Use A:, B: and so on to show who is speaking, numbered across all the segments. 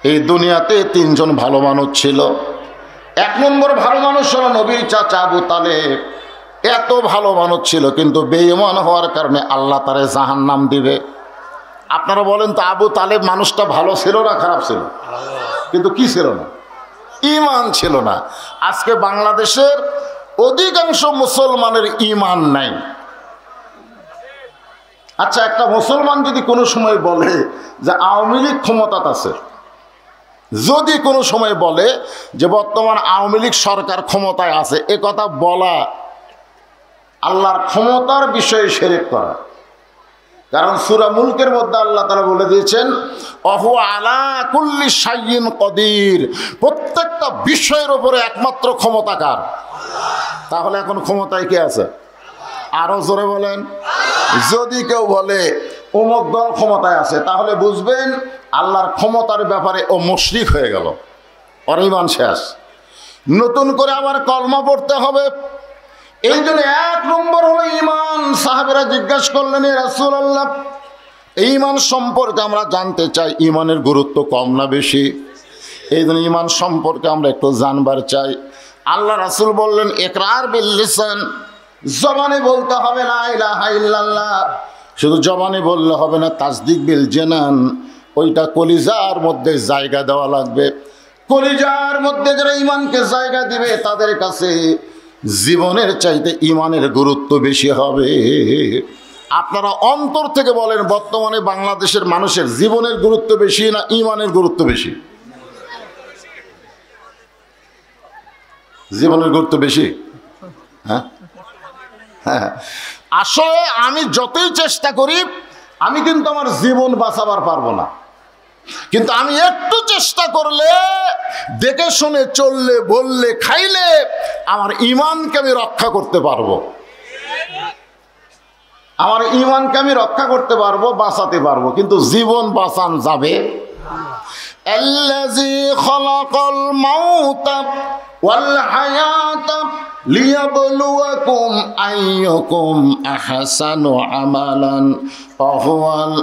A: এই দুনিয়াতে তিনজন ভালো মানুষ ছিল। এক নম্বর ভালো মানুষ হলো নবীর চাচা আবু তালেব। এত ভালো মানুষ ছিল, কিন্তু বেঈমান হওয়ার কারণে আল্লাহ তারে জাহান্নাম দিবে। আপনারা বলেন তো, আবু তালেব মানুষটা ভালো ছিল না খারাপ ছিল? কিন্তু কি ছিল না? ঈমান ছিল না। আজকে বাংলাদেশের অধিকাংশ মুসলমানের ঈমান নাই। আচ্ছা, একটা মুসলমান যদি কোনো সময় বলে যে আওয়ামী লীগ ক্ষমতাতে আছে, যদি কোনো সময় বলে যে বর্তমান আওয়ামী লীগ সরকার ক্ষমতায় আছে, এ কথা বলা আল্লাহর ক্ষমতার বিষয়ে শিরক করা। কারণ সূরা মুলকের মধ্যে আল্লাহ তাআলা বলে দিয়েছেন, অহু আলা কুল্লি শাইইন কদির, প্রত্যেকটা বিষয়ের উপরে একমাত্র ক্ষমতাকার। তাহলে এখন ক্ষমতায় কে আছে? আরো জোরে বলেন। যদি কেউ বলে অমুক দল ক্ষমতায় আছে, তাহলে বুঝবেন আল্লাহর ক্ষমতার ব্যাপারে ও মুশরিক হয়ে গেল, ওর ঈমান শেষ। নতুন করে আবার কলমা পড়তে হবে। এই জন্য এক নম্বর হলো ঈমান। সাহাবেরা জিজ্ঞাসা করলেন, ইয়া রাসূলুল্লাহ, ঈমান সম্পর্কে আমরা জানতে চাই, ঈমানের গুরুত্ব কম না বেশি? এই জন্য ঈমান সম্পর্কে আমরা একটু জানবার চাই। আল্লাহ রাসূল বললেন, ইকরার বিল লিসান, জবানে বলতে হবে লা ইলাহা ইল্লাল্লাহ, শুধু জবানে বললে হবে না, তাসদিক বিল জানান, ওইটা কলিজার মধ্যে জায়গা দেওয়া লাগবে। কলিজার মধ্যে যারা ঈমানকে জায়গা দিবে, তাদের কাছে জীবনের চাইতে ঈমানের গুরুত্ব বেশি হবে। আপনারা অন্তর থেকে বলেন, বর্তমানে বাংলাদেশের মানুষের জীবনের গুরুত্ব বেশি না ঈমানের গুরুত্ব বেশি? জীবনের গুরুত্ব বেশি। হ্যাঁ হ্যাঁ, আসলে আমি যতই চেষ্টা করি, আমি কিন্তু আমার জীবন বাঁচাবার পারবো না, কিন্তু আমি একটু চেষ্টা করলে, দেখে শুনে চললে, বললে, খাইলে আমার ঈমানকে আমি রক্ষা করতে পারবো। আমার ঈমানকে আমি রক্ষা করতে পারবো, বাঁচাতে পারবো, কিন্তু জীবন বাঁচান যাবে। আল্লাযী খালাকাল মাউতা ওয়াল হায়াতা লিয়াবলুয়াকুম আইয়ুকুম আহসানু আমালান ওয়া হুয়াল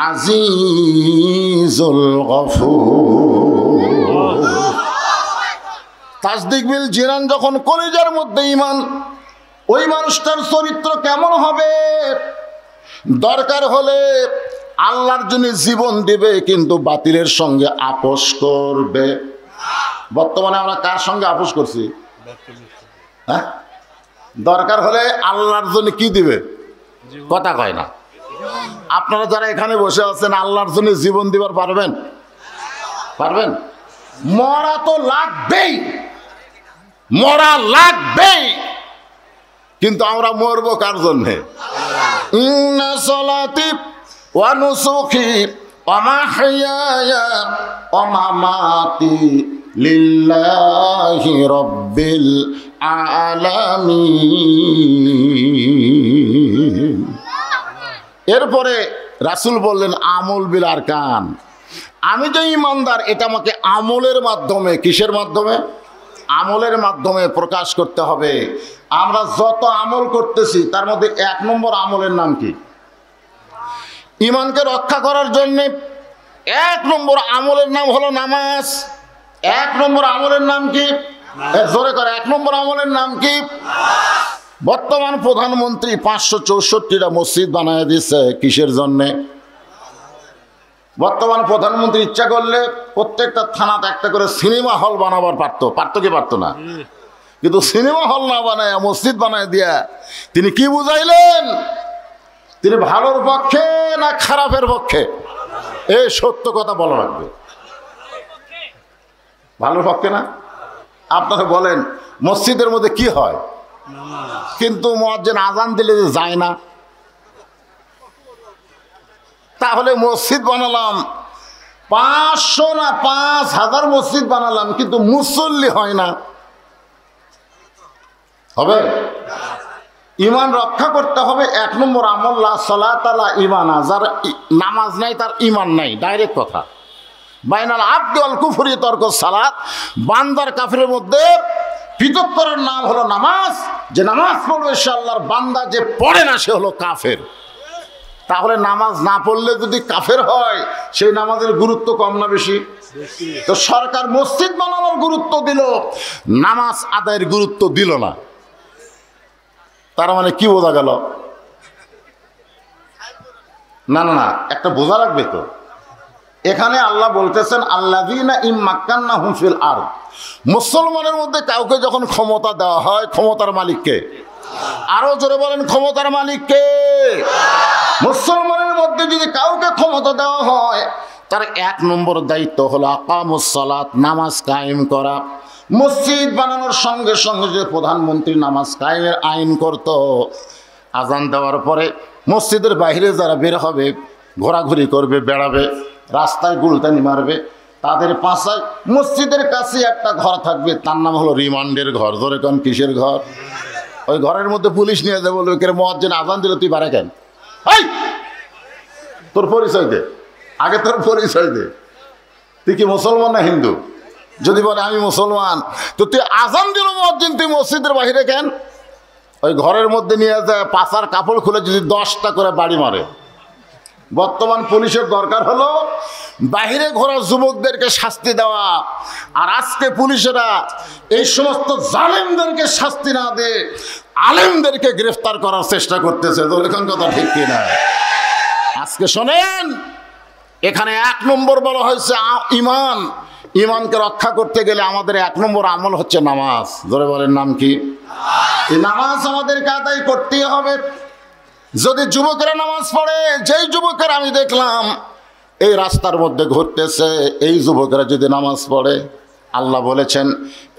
A: আজিজুল গফুর। তাসদিক বিল জিনান, যখন কলিজার মধ্যে ঈমান, ওই মানুষটার চরিত্র কেমন হবে? দরকার হলে আল্লাহর জন্য জীবন দিবে, কিন্তু বাতিলের সঙ্গে আপোষ করবে। বর্তমানে আমরা কার সঙ্গে আপোষ করছি? হ্যাঁ, দরকার হলে আল্লাহর জন্য কি দিবে? কথা কয় না। আপনারা যারা এখানে বসে আছেন, আল্লাহর জন্য জীবন দিবার পারবেন? পারবেন? মরা তো লাগবেই, মরা লাগবেই, কিন্তু আমরা মরবো কার জন্যে? ইন্না সলাতি ওয়া নুসুকি ওয়া মাহইয়ায়া ওয়া মামাতি লিল্লাহি রাব্বিল আলামিন। এরপরে রাসূল বললেন, আমল বিল আরকান, আমি যে ঈমানদার, এটা আমাকে আমলের মাধ্যমে, কিসের মাধ্যমে? আমলের মাধ্যমে প্রকাশ করতে হবে। আমরা যত আমল করতেছি, তার মধ্যে এক নম্বর আমলের নাম কি? ঈমানকে রক্ষা করার জন্য এক নম্বর আমলের নাম হলো নামাজ। এক নম্বর আমলের নাম কি? জোরে করে, এক নম্বর আমলের নাম কি? বর্তমান প্রধানমন্ত্রী 564টা মসজিদ বানায় দিচ্ছে, কিসের জন্যে? বর্তমান প্রধানমন্ত্রী ইচ্ছা করলে প্রত্যেকটা থানাতে একটা করে সিনেমা হল বানাবার পারতো কি পারতো না? কিন্তু সিনেমা হল না বানায় মসজিদ বানায় দিয়া তিনি কি বুঝাইলেন? তিনি ভালোর পক্ষে না খারাপের পক্ষে? এই সত্য কথা বলা লাগবে। ভালোর পক্ষে না? আপনারা বলেন মসজিদের মধ্যে কি হয়, কিন্তু মুয়াজ্জিন আজান দিলে যে যায় না। তাহলে মসজিদ বানালাম 500 না 5000 মসজিদ বানালাম, কিন্তু মুসল্লি হয় না, হবে? ঈমান রক্ষা করতে হবে। এক নম্বর আমল লা সালাতা লা ঈমান, যার নামাজ নাই তার ঈমান নাই, ডাইরেক্ট কথা। বাইনাল আবদি ওয়াল কুফরি তরকুস সালাত, বান্দার কাফিরের মধ্যে পৃথক করার নাম হলো নামাজ। যে নামাজ পড়বে সে আল্লাহর বান্দা, যে পড়ে না সে হলো কাফের। তাহলে নামাজ না পড়লে যদি কাফের হয় সেই নামাজের গুরুত্ব কম না বেশি? তো সরকার মসজিদ বানানোর গুরুত্ব দিল, নামাজ আদায়ের গুরুত্ব দিল না। তার মানে কি বোঝা গেল? না না না, একটা বোঝা রাখবে তো। এখানে আল্লাহ বলতেছেন আল্লাযীনা ইম্মাক্কান্নাহুম ফিল আরদ, মুসলমানের মধ্যে কাউকে যখন ক্ষমতা দেওয়া হয়, ক্ষমতার মালিককে? আরো জোরে বলেন, ক্ষমতার মালিককে? মুসলমানের মধ্যে যদি কাউকে ক্ষমতা দেওয়া হয়, তার 1 নম্বর দায়িত্ব হলো আকামুস সালাত, নামাজ কায়েম করা। মসজিদ বানানোর সঙ্গে সঙ্গে যে প্রধানমন্ত্রী নামাজ কায়েমের আইন করত, আজান দেওয়ার পরে মসজিদের বাইরে যারা বের হবে, ঘোরাঘুরি করবে, বেড়াবে, রাস্তায় গুলতানি মারবে, তাদের পাশায় মসজিদের কাছে একটা ঘর থাকবে, তার নাম হলো রিমান্ডের ঘর। ধরে কোন কিসের ঘর? ওই ঘরের মধ্যে পুলিশ নিয়ে যাবে, বলবে কে মুয়াজ্জিন আজান দিল তুই বারে কেন? তোর পরিচয় দে, আগে তোর পরিচয় দে, তুই কি মুসলমান না হিন্দু? যদি বলে আমি মুসলমান, তো তুই আজান দিল মুয়াজ্জিন, তুই মসজিদের বাইরে কেন? ওই ঘরের মধ্যে নিয়ে যায়, পাছার কাপড় খুলে যদি 10টা করে বাড়ি মারে। বর্তমান পুলিশের দরকার হলো বাহিরে ঘোরা যুবকদেরকে শাস্তি দেওয়া, আর আজকে পুলিশেরা এই সমস্ত জালেমদেরকে শাস্তি না দিয়ে আলেমদেরকে গ্রেফতার করার চেষ্টা করতেছে। তো এখন কথা ঠিক কিনা? আজকে শোনেন, এখানে 1 নম্বর বলা হয়েছে ঈমান। ঈমানকে রক্ষা করতে গেলে আমাদের 1 নম্বর আমল হচ্ছে নামাজ। ধরে বলেন, নাম কি? এই নামাজ আমাদেরকে আদায় করতেই হবে। যদি যুবকেরা নামাজ পড়ে, যেই যুবকেরা আমি দেখলাম এই রাস্তার মধ্যে ঘুরতেছে, এই যুবকেরা যদি নামাজ পড়ে, আল্লাহ বলেছেন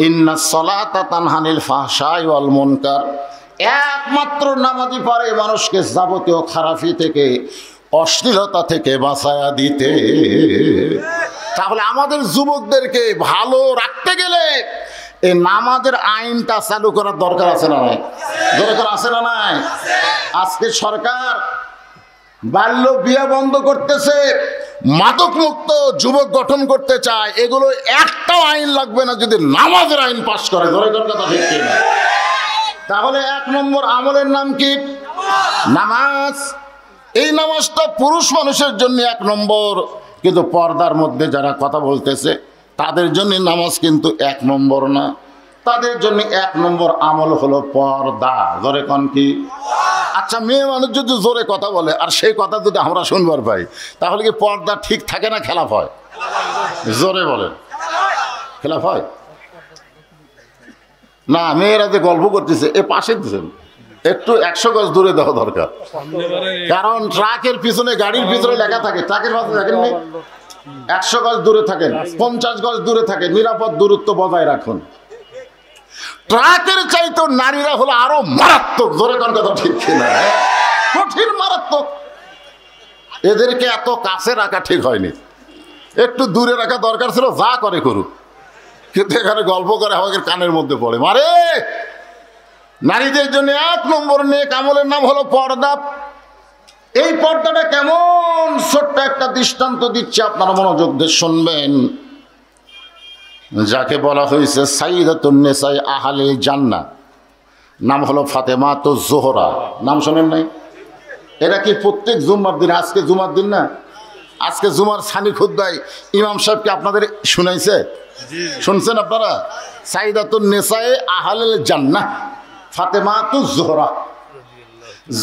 A: ইন্নাস সালাতা তানহা আনিল ফাহশাই ওয়াল মুনকার, একমাত্র নামাজি পারে মানুষকে যাবতীয় খারাপি থেকে, অশ্লীলতা থেকে বাঁচায়া দিতে। তাহলে আমাদের যুবকদেরকে ভালো রাখতে গেলে এই নামাজের আইনটা চালু করার দরকার আছে না নাই? দরকার আছে না নাই? আজকে সরকার বাল্য বিয়ে বন্ধ করতেছে, মাদক মুক্ত যুবক গঠন করতে চায়, এগুলো একটাও আইন লাগবে না যদি নামাজের আইন পাশ করে। দরকার কথা ঠিক কিনা? তাহলে 1 নম্বর আমলের নাম কি? নামাজ। এই নামাজটা পুরুষ মানুষের জন্য 1 নম্বর, কিন্তু পর্দার মধ্যে যারা কথা বলতেছে তাদের জন্য নামাজ কিন্তু 1 নম্বর না। তাদের জন্য 1 নম্বর আমল হলো পর্দা। জোরে কোন কি? আচ্ছা, মেয়ে মানুষ যদি জোরে কথা বলে আর সেই কথা যদি আমরা শুনবার পাই, তাহলে কি পর্দা ঠিক থাকে না খেলাফ হয়? জোরে বলেন, খেলাফ হয় না? মেয়েরা যে গল্প করতেছে, এ পাশে দিচ্ছেন, একটু 100 গজ দূরে দেওয়া দরকার। কারণ ট্রাকের পিছনে, গাড়ির পিছনে লেখা থাকে, ট্রাকের পাশে দেখেননি, 100 গজ দূরে থাকেন, 50 গজ দূরে থাকে, নিরাপদ দূরত্ব বজায় রাখুন। ট্রাকের চাইতো নারীরা হলো আরো মারাত্মক। জোরে কোন কথা ঠিক কিনা? কঠিন মারাত্মক। এদেরকে এত কাছে রাখা ঠিক হয়নি, একটু দূরে রাখা দরকার ছিল। যা করে করুক, কিন্তু এখানে গল্প করে আমাদের কানের মধ্যে পড়ে মারে। নারীদের জন্য 1 নম্বর নেক আমলের নাম হলো পর্দা। এই পর্দাটা কেমন, ছোট্ট একটা দৃষ্টান্ত দিচ্ছে, আপনারা মনোযোগ দিয়ে শুনবেন। যাকে বলা হয়েছে সাইয়্যিদাতুন নিসাই আহলিল জান্নাহ, নাম হলো ফাতেমাতুজ জোহরা। নাম শোনেন নাই? এরা কি প্রত্যেক জুম্মার দিন, আজকে জুমার দিন না, আজকে জুমার সানি খুতবায় ইমাম সাহেবকে আপনাদের শুনাইছে? শুনছেন আপনারা? সাইয়্যিদাতুন নিসাই আহলিল জান্নাহ ফাতেমাতুজ জোহরা,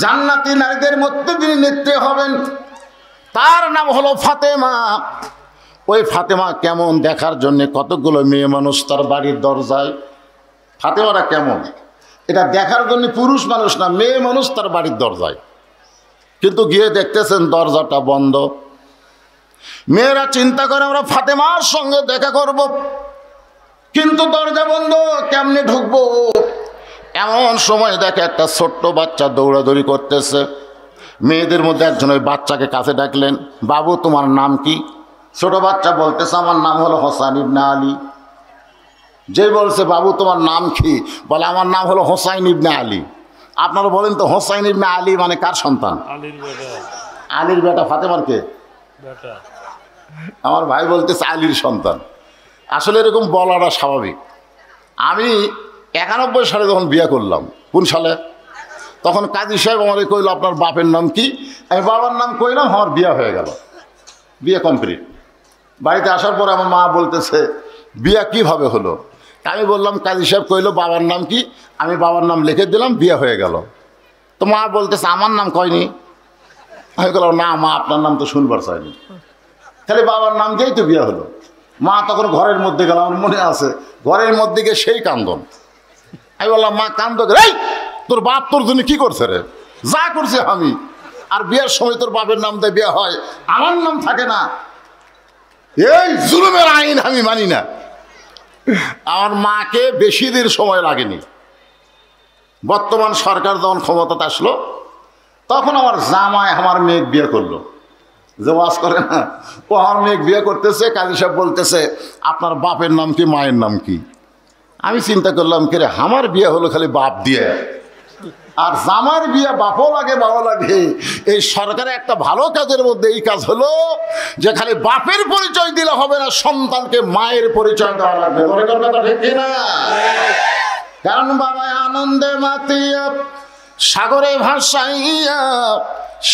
A: জান্নাতি নারীদের মধ্যে যিনি নেত্রী হবেন তার নাম হলো ফাতেমা। ওই ফাতেমা কেমন দেখার জন্য কতগুলো মেয়ে মানুষ তার বাড়ির দরজায়। ফাতেমাটা কেমন এটা দেখার জন্য পুরুষ মানুষ না, মেয়ে মানুষ তার বাড়ির দরজায়, কিন্তু গিয়ে দেখতেছেন দরজাটা বন্ধ। মেয়েরা চিন্তা করে আমরা ফাতেমার সঙ্গে দেখা করব, কিন্তু দরজা বন্ধ, কেমনে ঢুকবো? এমন সময় দেখে একটা ছোট্ট বাচ্চা দৌড়াদৌড়ি করতেছে। মেয়েদের মধ্যে একজন ওই বাচ্চাকে কাছে ডাকলেন, বাবু তোমার নাম কি? ছোট বাচ্চা বলতেছে আমার নাম হলো হোসাইন ইবনে আলী। যে বলছে বাবু তোমার নাম কি? বলে আমার নাম হলো হোসাইন ইবনে আলী। আপনারা বলেন তো হোসাইন ইবনে আলী মানে কার সন্তান? আলীর বেটা। ফাতেমার কে? আমার ভাই বলতেছে আলীর সন্তান। আসলে এরকম বলাটা স্বাভাবিক। আমি 91 সালে যখন বিয়ে করলাম, কোন সালে? তখন কাজী সাহেব আমাকে কইল আপনার বাপের নাম কি? আমি বাবার নাম কইলাম, আমার বিয়ে হয়ে গেল, বিয়ে কমপ্লিট। বাড়িতে আসার পর আমার মা বলতেছে বিয়ে কিভাবে হলো? আমি বললাম কাজী সাহেব কইল বাবার নাম কি, আমি বাবার নাম লিখে দিলাম, বিয়ে হয়ে গেল। তো মা বলতেছে আমার নাম কয়নি? আমি বললাম না মা, আপনার নাম তো শুনবার চাইনি, খালি বাবার নাম দিয়েই তো বিয়ে হলো। মা তখন ঘরের মধ্যে গেল, আমার মনে আছে, ঘরের মধ্যে গিয়ে সেই কান্দন। আমি বললাম মা কান্দ, এই তোর বাপ তোর জন্য কি করছে রে? যা করছে আমি, আর বিয়ের সময় তোর বাপের নাম দিয়ে বিয়ে হয়, আমার নাম থাকে না, এই জুলুমের আইন আমি মানি না। আমার মাকে বেশি দিন সময় লাগেনি, বর্তমান সরকার যখন ক্ষমতাতে আসলো তখন আমার জামাই আমার মেয়ে বিয়ে করলো, যে ওয়াজ করে না, ও আমার মেয়ে বিয়ে করতেছে। কাজী সাহেব বলতেছে আপনার বাপের নাম কি, মায়ের নাম কি? আমি চিন্তা করলাম কে রে, আমার বিয়ে হলো খালি বাপ দিয়ে, আর জামার বিয়ে বাপও লাগে বাবা লাগে। এই সরকারের একটা ভালো কাজের মধ্যে এই কাজ হলো যে খালি বাপের পরিচয় দিলে হবে না, সন্তানকে মায়ের পরিচয় দেওয়া লাগবে। ঠিক না? কারণ বাবা আনন্দে মাতিয়া সাগরে ভাসাইয়া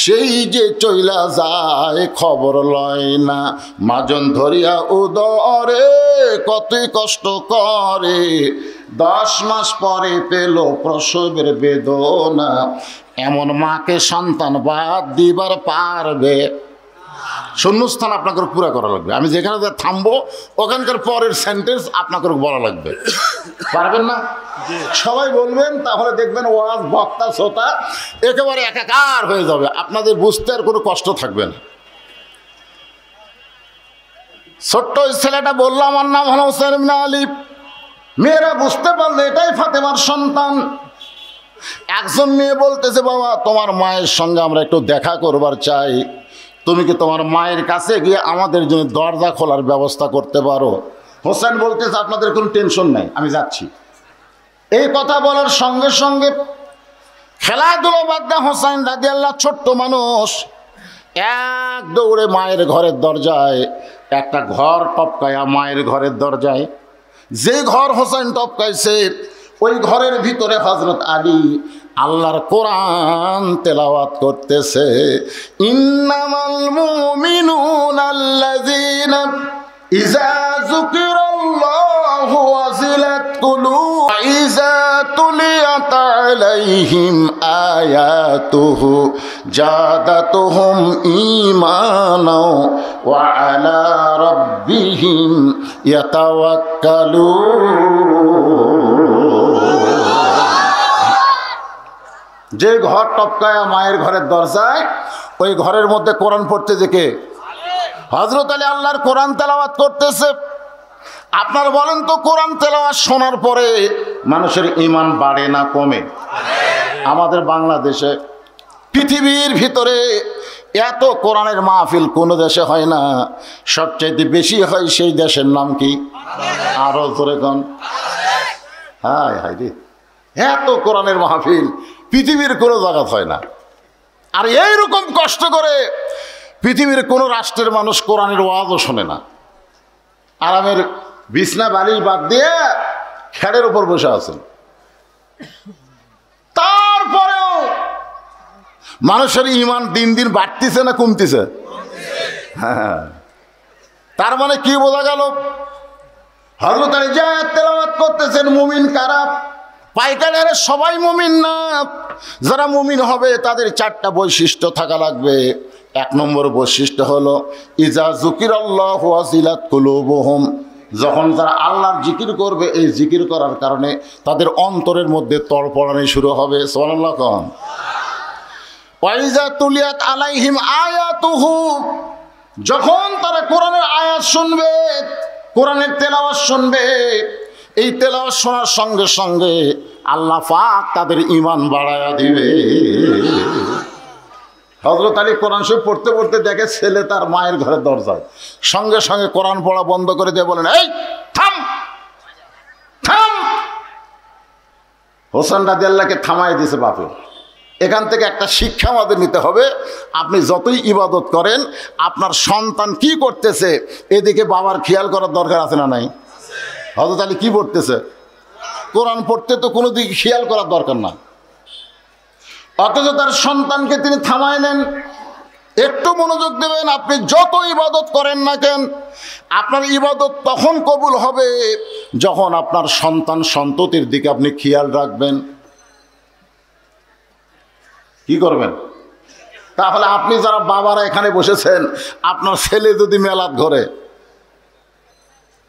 A: সেই যে চইলা যায় খবর লয় না, মাজন ধরিয়া উদরে কতই কষ্ট করে, 10 মাস পরে পেল প্রসবের বেদনা, এমন মাকে সন্তান বাদ দিবার পারবে? শূন্যস্থান আপনাকে পুরা করা লাগবে। আমি যেখানে থামবো ওখানকার পরের সেন্টেন্স আপনাকে বলা লাগবে, পারবেন না? সবাই বলবেন, তাহলে দেখবেন ওয়াজ বক্তা শ্রোতা একেবারে একাকার হয়ে যাবে, আপনাদের বুঝতে আর কোনো কষ্ট থাকবে না। ছোট্ট ছেলেটা বললো আমার নাম হলো হোসেন ইবনে আলী। মেয়েরা বুঝতে পারলে এটাই ফাতেমার সন্তান। একজন মেয়ে বলতেছে বাবা তোমার মায়ের সঙ্গে আমরা একটু দেখা করবার চাই, তুমি কি তোমার মায়ের কাছে গিয়ে আমাদের জন্য দরজা খোলার ব্যবস্থা করতে পারো? হোসেন বলতেছে আপনাদের কোনো টেনশন নাই, আমি যাচ্ছি। এই কথা বলার সঙ্গে সঙ্গে খেলাধুলো বাদ দেয়া হোসেন রাদিয়াল্লাহু ছোট্ট মানুষ, এক দৌড়ে মায়ের ঘরের দরজায়, একটা ঘর টপকায়া মায়ের ঘরের দরজায়, যে ঘর হোসেন টপকাইছে ওই ঘরের ভিতরে হযরত আলী আল্লাহর কোরআন তেলাওয়াত করতেছে। ইন্নামাল মুমিনুনা আল্লাযীনা ইযা যুকিরাল্লাহু ওয়াজিলাত কুলুবুহুম ওয়া ইযা তুলিয়াত আলাইহিম আয়াতুহু জাদাতুহুম ঈমানাও ওয়া আলা রাব্বিহিম ইয়াতাওয়াক্কালুন। যে ঘর টপকায়া মায়ের ঘরের দরজায়, ওই ঘরের মধ্যে কোরআন পড়তে দেখে হযরত আলী আল্লাহর কোরআন তেলাওয়াত করতেছে। আপনারা বলেন তো কোরআন তেলাওয়াত শোনার পরে মানুষের ঈমান বাড়ে না কমে? আমাদের বাংলাদেশে পৃথিবীর ভিতরে এত কোরআনের মাহফিল কোনো দেশে হয় না, সবচাইতে বেশি হয় সেই দেশের নাম কি? আরো জোরে কোন? হায় হায় রে, এত কোরআনের মাহফিল পৃথিবীর কোনো জায়গা হয় না। আর এইরকম কষ্ট করে পৃথিবীর কোনো রাষ্ট্রের মানুষ কোরআনের ওয়াজও শোনে না। আরামের বিছনা বালিশ বাদ দিয়ে খেড়ের উপর বসে আছেন, তারপরেও মানুষের ঈমান দিন দিন বাড়তিছে না কমতিছে? হ্যাঁ, তার মানে কি বোঝা গেল? হযরত আলী যে তেলাওয়াত করতেছেন, মুমিন কারা? পাইকারের সবাই মুমিন না। যারা মুমিন হবে তাদের 4টা বৈশিষ্ট্য থাকা লাগবে। 1 নম্বর বৈশিষ্ট্য হলো ইজা যুকিরাল্লাহু ওয়াজিলাত কুলুবুহুম, যখন তারা আল্লাহর জিকির করবে, এই জিকির করার কারণে তাদের অন্তরের মধ্যে তড়পড়ানি শুরু হবে। সুবহানাল্লাহ কোন? ওয়া ইজা তুলিয়াত আলাইহিম আয়াতুহু, যখন তারা কোরআনের আয়াত শুনবে, কোরআনের তেলাওয়াত শুনবে, এই তেলাওয়াত শোনার সঙ্গে সঙ্গে আল্লাহ পাক তাদের ঈমান বাড়ায়া দিবে। হযরত আলী কোরআন শরীফ পড়তে পড়তে দেখে ছেলে তার মায়ের ঘরের দরজায়, সঙ্গে সঙ্গে কোরআন পড়া বন্ধ করে দিয়ে বলেন এই থাম থাম। হোসেন রাদিয়াল্লাহকে থামাই দিয়েছে বাপে। এখান থেকে একটা শিক্ষা আমাদের নিতে হবে, আপনি যতই ইবাদত করেন আপনার সন্তান কি করতেছে এদিকে বাবার খেয়াল করার দরকার আছে না নাই? হযরত আলী কি পড়তেছে? কোরআন পড়তে তো কোনো দিকে খেয়াল করার দরকার না। অথচ তার সন্তানকে তিনি থামায় নেন। একটু মনোযোগ দেবেন, আপনি যত ইবাদত করেন না কেন, আপনার ইবাদত তখন কবুল হবে যখন আপনার সন্তান সন্ততির দিকে আপনি খেয়াল রাখবেন। কি করবেন? তাহলে আপনি যারা বাবারা এখানে বসেছেন, আপনার ছেলে যদি মেলাদ ঘরে,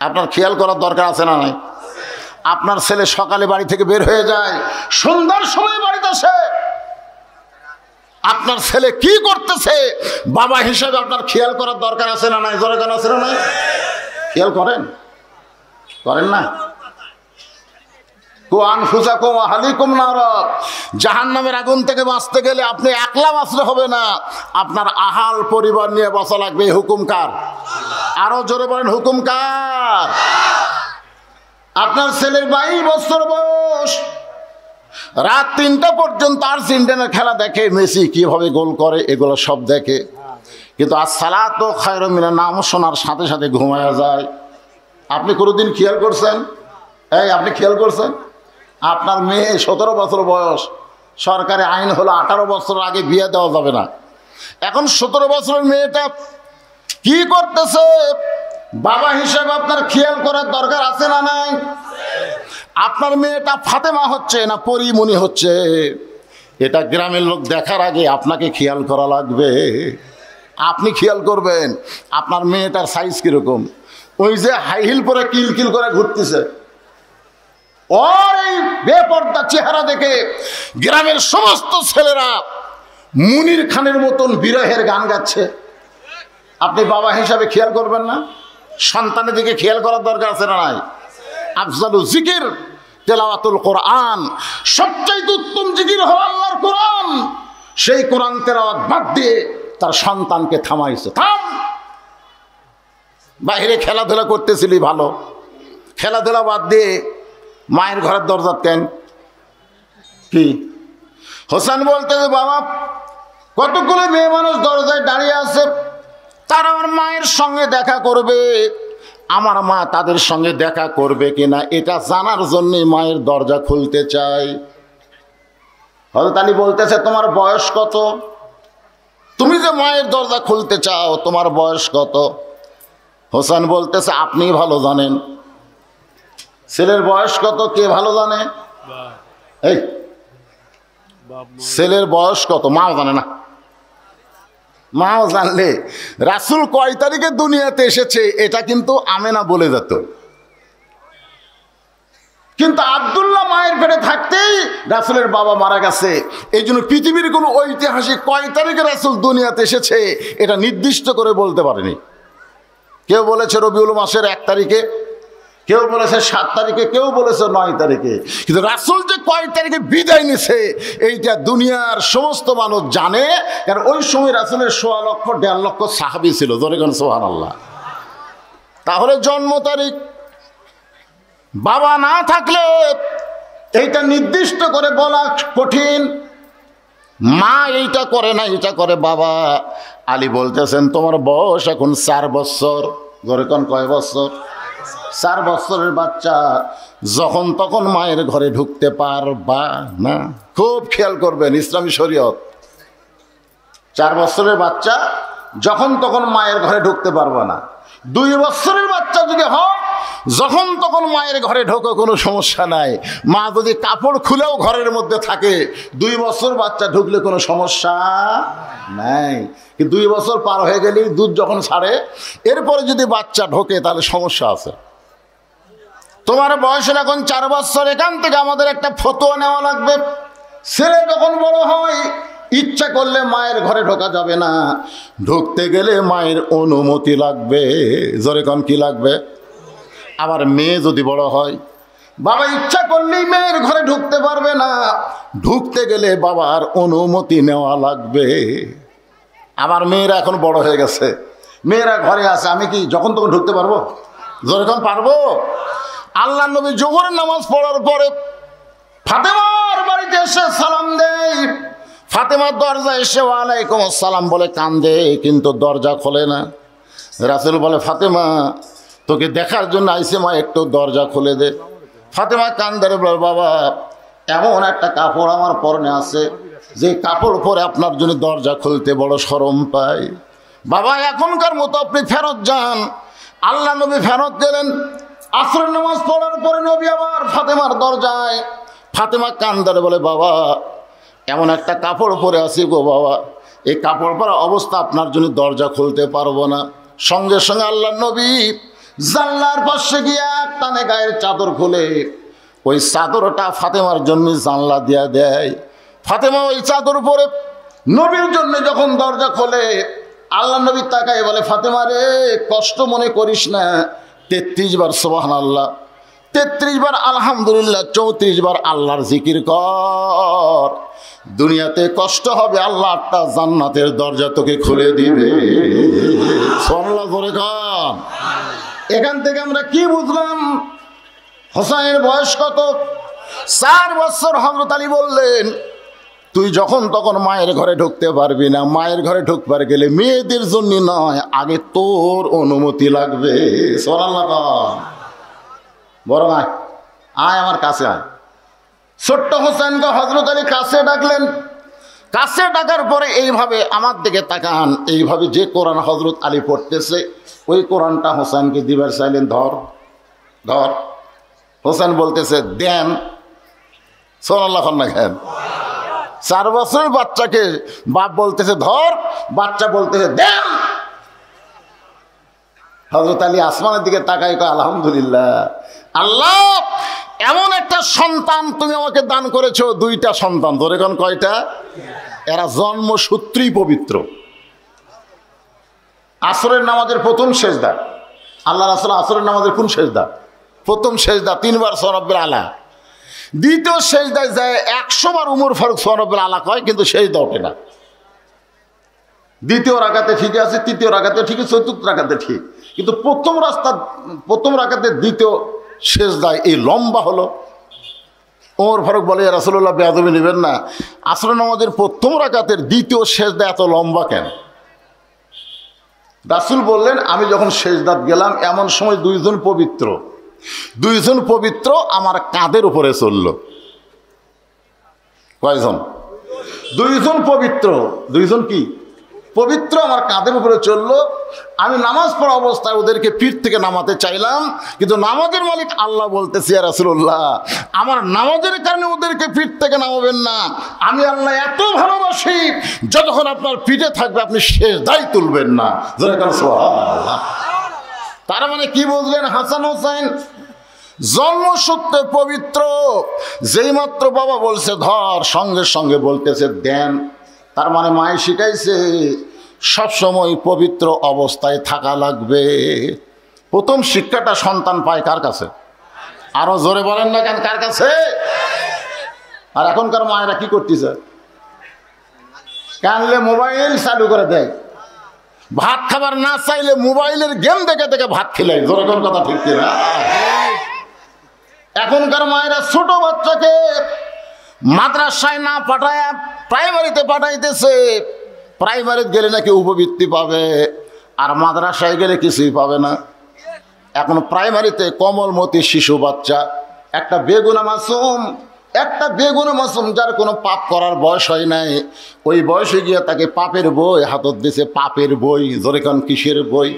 A: আপনার খেয়াল করার দরকার আছে না নাই? আপনার ছেলে সকালে বাড়ি থেকে বের হয়ে যায়, সন্ধ্যার সময় বাড়িতে আসে, আপনার ছেলে কি করতেছে বাবা হিসেবে আপনার খেয়াল করার দরকার আছে না নাই? দরকার আছে না নাই? খেয়াল করেন? করেন না? জাহান্নামের আগুন থেকে বাঁচতে গেলে আপনি একলা বাঁচলে হবে না, আপনার আহাল পরিবার নিয়ে বাঁচা লাগবে। হুকুম কার? আরো জোরে বলেন, হুকুম কার? আপনার ছেলের 22 বছর বয়স, রাত 3টা পর্যন্ত আর্জেন্টিনার খেলা দেখে, মেসি কিভাবে গোল করে এগুলো সব দেখে, কিন্তু আসসালাতু খায়রুম মিনান নাম শোনার সাথে সাথে ঘুমায়া যায়। আপনি কোনোদিন খেয়াল করছেন? আপনি খেয়াল করছেন? আপনার মেয়ে 17 বছর বয়স, সরকারি আইন হলো 18 বছর আগে বিয়ে দেওয়া যাবে না। এখন 17 বছরের মেয়েটা কি করতেছে বাবা হিসেবে আপনার খেয়াল করার দরকার আছে না নাই? আপনার মেয়েটা ফাতেমা হচ্ছে না পরিমণি হচ্ছে, এটা গ্রামের লোক দেখার আগে আপনাকে খেয়াল করা লাগবে। আপনি খেয়াল করবেন আপনার মেয়েটার সাইজ কিরকম। ওই যে হাই হিল পরে কিলকিল করে ঘুরতেছে, ওর এই বেপর্দা চেহারা দেখে গ্রামের সমস্ত ছেলেরা মুনির খানের মতন বিরহের গান গাচ্ছে। আপনি বাবা হিসাবে খেয়াল করবেন না? সন্তানের দিকে খেয়াল করার দরকার আছে না নাই? আফজালু জিকির তেলাওয়াতুল কোরআন, সবচাইতে উত্তম জিকির হলো আল্লাহর কোরআন। সেই কোরআন তেলাওয়াত বাদ দিয়ে তার সন্তানকে থামাইছে। থাম, বাইরে খেলাধুলা করতেছিলি ভালো, খেলাধুলা বাদ দিয়ে মায়ের ঘরের দরজা কেন? কি হোসেন বলতেছে, বাবা কতগুলো মেয়ে মানুষ দরজায় দাঁড়িয়ে আছে, তারা আমার মায়ের সঙ্গে দেখা করবে, আমার মা তাদের সঙ্গে দেখা করবে কিনা এটা জানার জন্যে মায়ের দরজা খুলতে চাই। হযরত আলী বলতেছে, তোমার বয়স কত? তুমি যে মায়ের দরজা খুলতে চাও, তোমার বয়স কত? হোসেন বলতেছে, আপনি ভালো জানেন। ছেলের বয়স কত কে ভালো জানে? এই ছেলের বয়স কত মাও জানে না? মাও জানলে রাসূল কয় তারিখে দুনিয়াতে এসেছে এটা কিন্তু আমেনা বলে যেত, কিন্তু আব্দুল্লাহ মায়ের পেটে থাকতেই রাসূলের বাবা মারা গেছে। এই জন্য পৃথিবীর কোনো ঐতিহাসিক কয় তারিখে রাসূল দুনিয়াতে এসেছে এটা নির্দিষ্ট করে বলতে পারেনি। কেউ বলেছে রবিউল মাসের 1 তারিখে, কেউ বলেছে 7 তারিখে, কেউ বলেছে 9 তারিখে, কিন্তু রাসূল যে কয় তারিখে বিদায় নিছে এইটা দুনিয়ার সমস্ত মানুষ জানে। কারণ ওই সময় রাসূলের 1.5 লক্ষ 1.5 লক্ষ সাহাবী ছিল। জোরে কোন সুবহানাল্লাহ। তাহলে জন্ম তারিখ বাবা না থাকলে এইটা নির্দিষ্ট করে বলা কঠিন। মা এইটা করে না, এটা করে বাবা। আলী বলতেছেন, তোমার বয়স এখন 4 বছর। জোরে কোন কয় বছর? 4 বছরের বাচ্চা যখন তখন মায়ের ঘরে ঢুকতে পারবা না। খুব খেয়াল করবেন ইসলামী শরীয়ত। 4 বছরের বাচ্চা যখন তখন মায়ের ঘরে ঢুকতে পারবা না। 2 বছরের বাচ্চা যদি হয় যখন তখন মায়ের ঘরে ঢোকো, কোনো সমস্যা নাই। মা যদি কাপড় খুলেও ঘরের মধ্যে থাকে, 2 বছর বাচ্চা ঢুকলে কোনো সমস্যা নাই। কিন্তু 2 বছর পার হয়ে গেলে দুধ যখন ছাড়ে এরপরে যদি বাচ্চা ঢোকে তাহলে সমস্যা আছে। তোমার বয়স এখন 4 বছর, এখান থেকে আমাদের একটা ফতোয়া নেওয়া লাগবে। ছেলে যখন বড় হয় ইচ্ছা করলে মায়ের ঘরে ঢোকা যাবে না, ঢুকতে গেলে মায়ের অনুমতি লাগবে। জোরে কোন কি লাগবে? আবার মেয়ে যদি বড় হয়, বাবা ইচ্ছা করলেই মেয়ের ঘরে ঢুকতে পারবে না, ঢুকতে গেলে বাবার অনুমতি নেওয়া লাগবে। আমার মেয়েরা এখন বড় হয়ে গেছে, মেয়েরা ঘরে আছে, আমি কি যখন তখন ঢুকতে পারবো? যখন পারবো। আল্লাহ নবী জোহরের নামাজ পড়ার পরে ফাতেমার বাড়িতে এসে সালাম দেয়। ফাতেমার দরজা এসে ওয়ালাইকুম আসসালাম বলে কান্দে, কিন্তু দরজা খোলে না। রাসূল বলে, ফাতেমা তোকে দেখার জন্য আইসে মা, একটু দরজা খুলে দে। ফাতেমা কান্দারে বলে, বাবা এমন একটা কাপড় আমার পরনে আছে যে কাপড় পরে আপনার জন্য দরজা খুলতে বড় শরম পায়। বাবা এখনকার মতো আপনি ফেরত যান। আল্লাহ নবী ফেরত গেলেন। আসরের নামাজ পড়ার পরে নবী আবার ফাতেমার দরজায়। ফাতেমা কান ধরে বলে, বাবা এমন একটা কাপড় পরে আছি গো বাবা, এই কাপড় পরা অবস্থা আপনার জন্য দরজা খুলতে পারবো না। সঙ্গে সঙ্গে আল্লাহ নবী জানলার পাশে গিয়ে টানে গায়ের চাদর খুলে ওই চাদরটা ফাতেমার জন্য জানলা দিয়া দেয়। ফাতেমা ওই চাদর পরে নবীর জন্য যখন দরজা খোলে, আল্লাহ নবী তাকায় বলে, ফাতেমা রে কষ্ট মনে করিস না, 33 বার সুবহানাল্লাহ, 33 বার আলহামদুলিল্লাহ, 34 বার আল্লাহর জিকির কর। দুনিয়াতে কষ্ট হবে, আল্লাহ একটা জান্নাতের দরজা তোকে খুলে দিবে। সুবহানাল্লাহ করে গান। এখান থেকে আমরা কি বুঝলাম? হোসাইনের বয়স কত? 4 বছর। হযরত আলী বললেন, তুই যখন তখন মায়ের ঘরে ঢুকতে পারবি না। মায়ের ঘরে ঢুকবার গেলে মেয়েদের জন্য নয়, আগে তোর অনুমতি লাগবে। সুবহানাল্লাহ। বড় আয়, আয় আমার কাছে আয়। ছোট্ট হোসেনকে হযরত আলী কাছে ডাকলেন। কাছে ডাকার পরে এইভাবে আমার দিকে তাকান, এইভাবে যে কোরআন হযরত আলী পড়তেছে ওই কোরআনটা হোসেনকে দিবার চাইলেন। ধর ধর। হোসেন বলতেছে দেন। সুবহানাল্লাহ না কেন? 4 বছরের বাচ্চাকে বাপ বলতেছে ধর, বাচ্চা বলতেছে দেন। হযরত আলী আসমানের দিকে তাকাই কয়, আলহামদুলিল্লাহ, আল্লাহ এমন একটা সন্তান তুমি আমাকে দান করেছো। 2টা সন্তান। ধরে কোন কয়টা? এরা জন্মসূত্রেই পবিত্র। আসরের নামাজের প্রথম সেজদা, আল্লাহ রাসূল আসরের নামাজের কোন সেজদা? প্রথম সেজদা 3 বার সুবহানাল্লাহিল আলা। দ্বিতীয় সেজদায় যায় 100 বার উমর ফারুক সুবহানাল্লাহিল আলা কয়, কিন্তু সেজদা ওঠে না। দ্বিতীয় রাকাতে ঠিক আছে, তৃতীয় রাকাতে ঠিক, চতুর্থ রাকাতে ঠিক, কিন্তু প্রথম রাকাতে দ্বিতীয় সেজদায় এই লম্বা হলো। ওমর ফারুক বলে, রাসূলুল্লাহ বেয়াদবি নেবেন না, আসরের নামাজের প্রথম রাকাতের দ্বিতীয় সেজদা এত লম্বা কেন? রাসূল বললেন, আমি যখন সেজদাত গেলাম এমন সময় 2জন পবিত্র আমার কাঁধের উপরে চলল। কয়জন? 2জন পবিত্র। 2জন কি পবিত্র আমার কাঁধের উপরে চললো। আমি নামাজ পড়া অবস্থায় ওদেরকে পিঠ থেকে নামাতে চাইলাম, কিন্তু নামাজের মালিক আল্লাহ বলতেছি, ইয়া রাসূলুল্লাহ আমার নামাজের কারণে ওদেরকে পিঠ থেকে নামাবেন না। আমি আল্লাহ এত ভালোবাসি, যতক্ষণ আপনার পিঠে থাকবে আপনি সেজদাই তুলবেন না। সুবহানাল্লাহ। তার মানে কি বুঝলেন? হাসান হোসেন জন্মসূত্রে পবিত্র। যেই মাত্র বাবা বলছে ধর, সঙ্গে সঙ্গে বলতেছে দেন। তার মানে মায়ে শিখাইছে সবসময় পবিত্র অবস্থায় থাকা লাগবে। প্রথম শিক্ষাটা সন্তান পায় কার কাছে? আরো জোরে বলেন না কেন, কার কাছে? আর এখনকার মায়েরা কি করতেছে? কানলে মোবাইল চালু করে দেয়, ভাত খাবার না চাইলে মোবাইলের গেম দেখে দেখে ভাত খেলে। জোরে কোন কথা ঠিক কিনা? এখনকার মায়েরা ছোট বাচ্চাকে মাদ্রাসায় না পাঠায় প্রাইমারিতে পাঠাইতেছে। প্রাইমারিতে গেলে নাকি উপবৃত্তি পাবে, আর মাদ্রাসায় গেলে কিছুই পাবে না। এখন প্রাইমারিতে কোমলমতি শিশু বাচ্চা, একটা বেগুনা মাসুম যার কোনো পাপ করার বয়স হয় নাই, ওই বয়সে গিয়ে তাকে পাপের বই হাতত দিছে। পাপের বই। ধরে কারণ কিসের বই?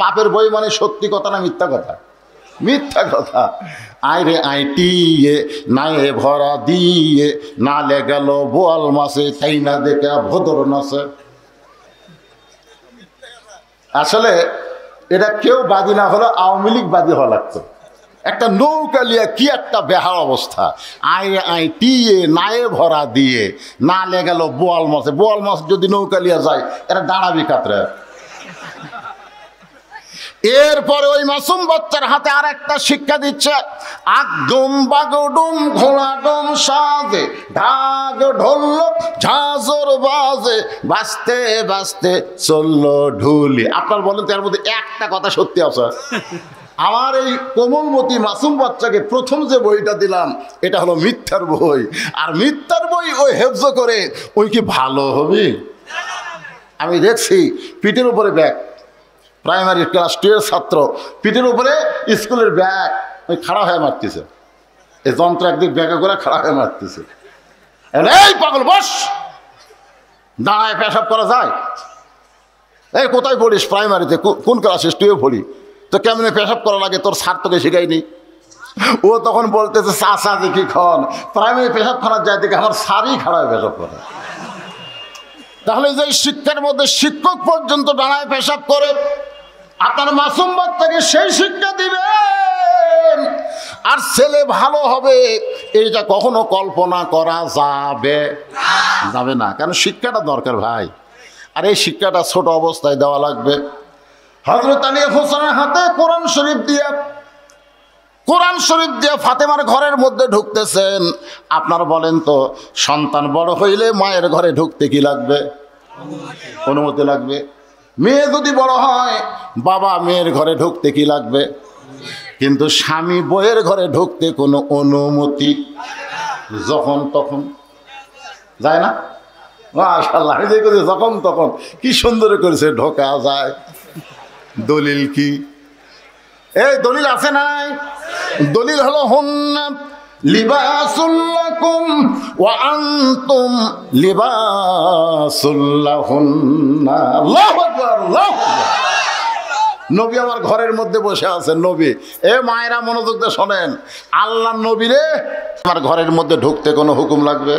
A: পাপের বই মানে সত্যি কথা না মিথ্যা কথা? মিথ্যা কথা। আইরে আইটিয়ে নায়ে ভরা দিয়ে নালে গেল বোয়াল মাসে, তাই না দেখা ভদর নাচে। আসলে এটা কেউ বাদী না হলো, আওয়ামী লীগ বাদী হওয়া লাগতো। একটা নৌকা লিয়া কি একটা বেহাল অবস্থা। আইরে আইটিয়ে নায়ে ভরা দিয়ে নালে গেল বোয়াল মাসে। বোয়াল মাছ যদি নৌকা লিয়া যায় এটা দাঁড়াবি কাতরে। এরপরে ওই মাসুম বাচ্চার হাতে আর একটা শিক্ষা দিচ্ছে, আগডুম বাগডুম ঘোড়াডুম সাজে, ঢাক ঢোল ঝাঁঝর বাজে, বাজতে বাজতে চললো ঢুলি। আপনার বলেন তো এর মধ্যে একটা কথা সত্যি আছে? আমার এই কোমলমতি মাসুম বাচ্চাকে প্রথম যে বইটা দিলাম এটা হলো মিথ্যার বই। আর মিথ্যার বই ওই হেফজ করে ওই কি ভালো হবে? আমি দেখছি পিঠের উপরে ব্যাগ, প্রাইমারি ক্লাস 2 এর ছাত্র পিঠের উপরে স্কুলের ব্যাগ ওই খাড়া হয়ে মারতেছে। এই যন্ত্র একদিক ব্যাগে করে খাড়া হয়ে মারতেছে। এই পাগল বস, দাঁড়ায় পেশাব করা যায়? এই কোথায় পড়িস? প্রাইমারিতে। কোন ক্লাসে? টুয়ে পড়ি। তো কেমনে পেশাব করা লাগে তোর স্যার তোকে শেখায়নি? ও তখন বলতেছে চাচা দেখি খন প্রাইমারি পেশাব খানার যায় দেখে আমার স্যারই খাড়ায় পেশাব করে। তাহলে যে শিক্ষার মধ্যে শিক্ষক পর্যন্ত দাঁড়ায় পেশাব করে, আপনার মাসুম বাচ্চাকে সেই শিক্ষা দিবেন আর ছেলে ভালো হবে, এইটা কখনো কল্পনা করা যাবে না। কারণ শিক্ষাটা দরকার ভাই, আর এই শিক্ষাটা ছোট অবস্থায় দেওয়া লাগবে। হযরত আলী হোসেনের হাতে কোরআন শরীফ দিয়ে ফাতেমার ঘরের মধ্যে ঢুকতেছেন। আপনার বলেন তো, সন্তান বড় হইলে মায়ের ঘরে ঢুকতে কি লাগবে? অনুমতি লাগবে। মেয়ে যদি বড় হয়, বাবা মেয়ের ঘরে ঢুকতে কি লাগবে? কিন্তু স্বামী বইয়ের ঘরে ঢুকতে কোনো অনুমতি যখন তখন যায় না। মাশাআল্লাহ, যখন তখন কি সুন্দর করেছে, ঢোকা যায়। দলিল কি? এই দলিল আছে না? দলিল হলো হুন্না লিবাসুল লাকুম ওয়া আনতুম লিবাসুল লাহুন্না। আল্লাহু আকবার, আল্লাহু আকবার। নবী আমার ঘরের মধ্যে বসে আছেন। নবী, এ মায়েরা মনোযোগ দিয়ে শোনেন, আল্লাহর নবী রে আমার ঘরের মধ্যে ঢুকতে কোনো হুকুম লাগবে?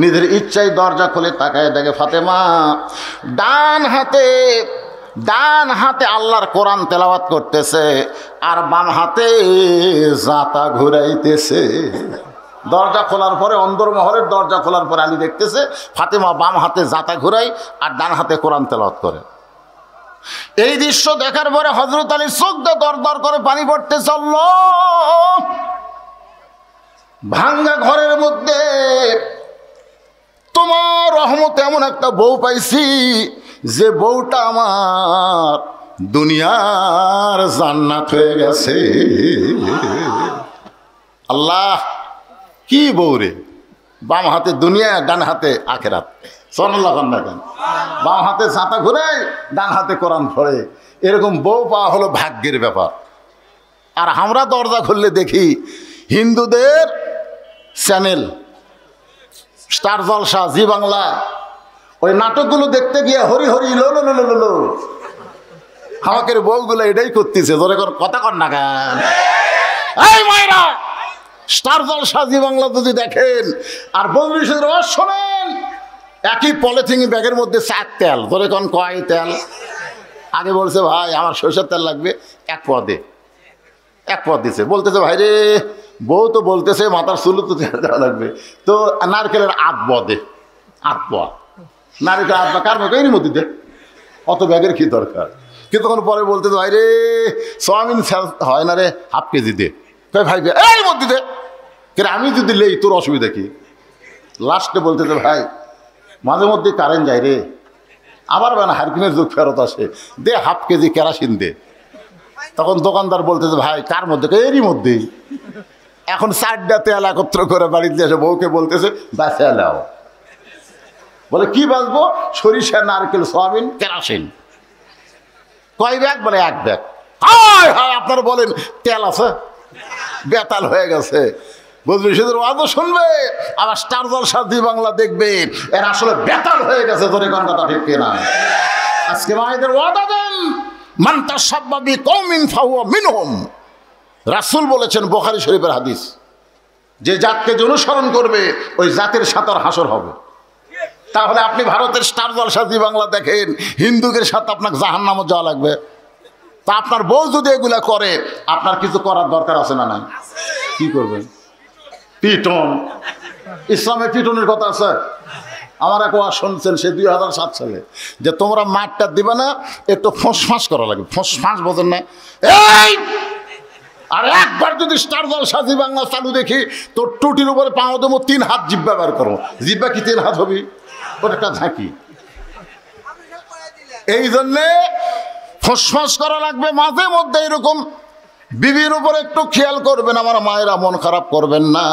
A: নিজের ইচ্ছায় দরজা খুলে তাকায় দেখে ফাতেমা ডান হাতে আল্লাহর কোরআন তেলাওয়াত করতেছে আর বাম হাতে জাতা ঘুরাইতেছে। দরজা খোলার পরে, অন্দরমহলের দরজা খোলার পরে আলী দেখতেছে ফাতেমা বাম হাতে জাতা ঘুরাই আর ডান হাতে কোরআন তেলাওয়াত করে। এই দৃশ্য দেখার পরে হযরত আলী চোখ দিয়ে দরদর করে পানি পড়তেছে। আল্লাহ, ভাঙ্গা ঘরের মধ্যে তোমার রহমতে এমন একটা বউ পাইছি যে বউটা আমার দুনিয়ার জান্নাত হয়ে গেছে। আল্লাহ, কি বউ রে! বাম হাতে দুনিয়া, ডান হাতে আখেরাত। সুবহানাল্লাহ। বাম হাতে ছাতা ঘুরে, ডান হাতে কোরআন পড়ে, এরকম বউ পাওয়া হলো ভাগ্যের ব্যাপার। আর আমরা দরজা খুললে দেখি হিন্দুদের চ্যানেল স্টার জলসা, জি বাংলা, ওই নাটকগুলো দেখতে গিয়ে হরি হরি লো লো লো লো লো, আমাদের বউগুলো এটাই করতেছে। ধরে কথা কর না কেন? এই মায়েরা, স্টার জলসা, জি বাংলা যদি দেখেন আর বন্ধুদের শোনেন, একই পলিথিন ব্যাগের মধ্যে 4 তেল। ধরে কোন কয় তেল? আগে বলছে ভাই আমার সরষের তেল লাগবে, 1 পদ দিছে। বলতেছে ভাই রে, বউ তো বলতেছে মাথার চুল তো তেল দেওয়া লাগবে, তো নারকেলের 8 পোয়া নারকেল 8 পা কার এর মধ্যে দে, অত ব্যাগের কি দরকার? কিন্তু তখন পরে বলতেছে ভাই রে, সোয়াবিন হয় না রে, ½ কেজি দে। ভাই এই মধ্যে দে, কিন্তু আমি যদি লেই তোর অসুবিধা কি? লাস্টে বলতেছে ভাই মাঝে মধ্যে কারেন্ট যায় রে, আবার বেনা হারকিনের যুগ ফেরত আসে, দে ½ কেজি কেরাসিন দে। তখন দোকানদার বলতেছে ভাই কার মধ্যে? এরই মধ্যেই। এখন 4টা তেল একত্র করে বাড়িতে এসে বউকে বলতেছে বাঁচা লাও। বলে কি বাঁচবো? সরিষা, নারকেল, সোয়াবিন, কেরাসিন। কয় ব্যাগ? বলে 1 ব্যাগ। হায় হায়, আপনারা বলেন তেল আছে? বেতাল হয়ে গেছে। বুঝলি, সেদের ওয়াজও শুনবে, আবার স্টার জলসা, জি বাংলা দেখবে, এরা আসলে বেতাল হয়ে গেছে। ধরে কোন কথা ঠিক কিনা? আজকে মায়েদের ওয়াদা দেন, মান তাশাব্বা বিকওমিন ফাহুয়া মিনহুম। রাসূল বলেছেন, বুখারী শরীফের হাদিস, যে জাতকে যে অনুসরণ করবে ওই জাতের সাথে হাসর হবে। তাহলে আপনি ভারতের স্টার জলসা, জি বাংলা দেখেন, হিন্দুদের সাথে আপনাকে জাহান্নামে যাওয়া লাগবে। তা আপনার বউ যদি এগুলা করে, আপনার কিছু করার দরকার আছে না নাই? কি করবেন? পিটন। ইসলামে পিটনের কথা আছে। আমার এক ওয়াজ শুনছেন সে 2007 সালে, যে তোমরা মাঠটা দিবে না, একটু ফোঁস করা লাগবে। ফোঁস বোঝেন না? এই আর একবার যদি স্টার জলসা, জি বাংলা চালু দেখি, তোর টুটির উপরে পাও দেবো, 3 হাত জিব্বা বের করো। জিব্বা কি 3 হাত হবি? ওটা একটা ঝাঁকি। এই জন্যে ফোঁস করা লাগবে মাঝে মধ্যে। এরকম বিবির উপর একটু খেয়াল করবেন। আমার মায়েরা, মন খারাপ করবেন না,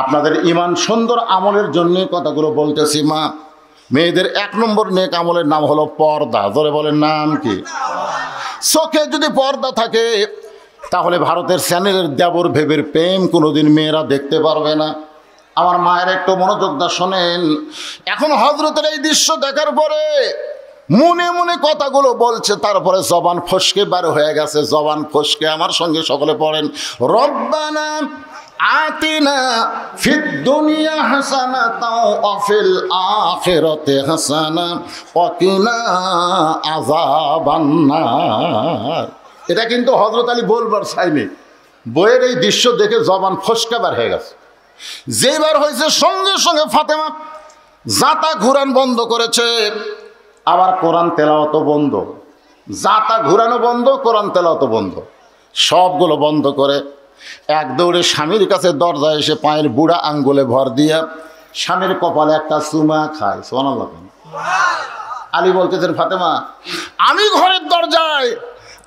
A: আপনাদের ইমান সুন্দর আমলের জন্য কথাগুলো বলতেছি। মা, মেয়েদের 1 নম্বর নেক আমলের নাম হলো পর্দা। ধরে বলেন নাম কি? চোখে যদি পর্দা থাকে, তাহলে ভারতের চ্যানেলের দেবর ভেবের প্রেম কোনোদিন মেয়েরা দেখতে পারবে না। আমার মায়ের একটু মনোযোগ দা শোনেন। এখন হযরতের এই দৃশ্য দেখার পরে মনে মনে কথাগুলো বলছে, তারপরে জবান ফসকে বার হয়ে গেছে। জবান ফসকে আমার সঙ্গে সকলে পড়েন, রব্বানা আতিনা ফিদ দুনিয়া হাসানাতাও ওয়া ফিল আখিরাতি হাসানা ওয়া কিনা আযাবান্নার। এটা কিন্তু হযরত আলী বলবার চাইনি, বইয়ের এই দৃশ্য দেখে জবান ফসকা বার হয়ে গেছে। যেবার হয়েছে সঙ্গে সঙ্গে ফাতেমা জাতা ঘুরান বন্ধ করেছে, আবার কোরআন তেলাওয়াত বন্ধ। জাতা ঘুরানো বন্ধ, কোরআন তেলাওয়াত বন্ধ, সবগুলো বন্ধ করে এক দৌড়ে স্বামীর কাছে দরজায় এসে পায়ের বুড়া আঙ্গুলে ভর দিয়া স্বামীর কপালে একটা চুমা খায়। সুবহানাল্লাহ। আলী বলতেছেন, ফাতেমা আমি ঘরের দরজায়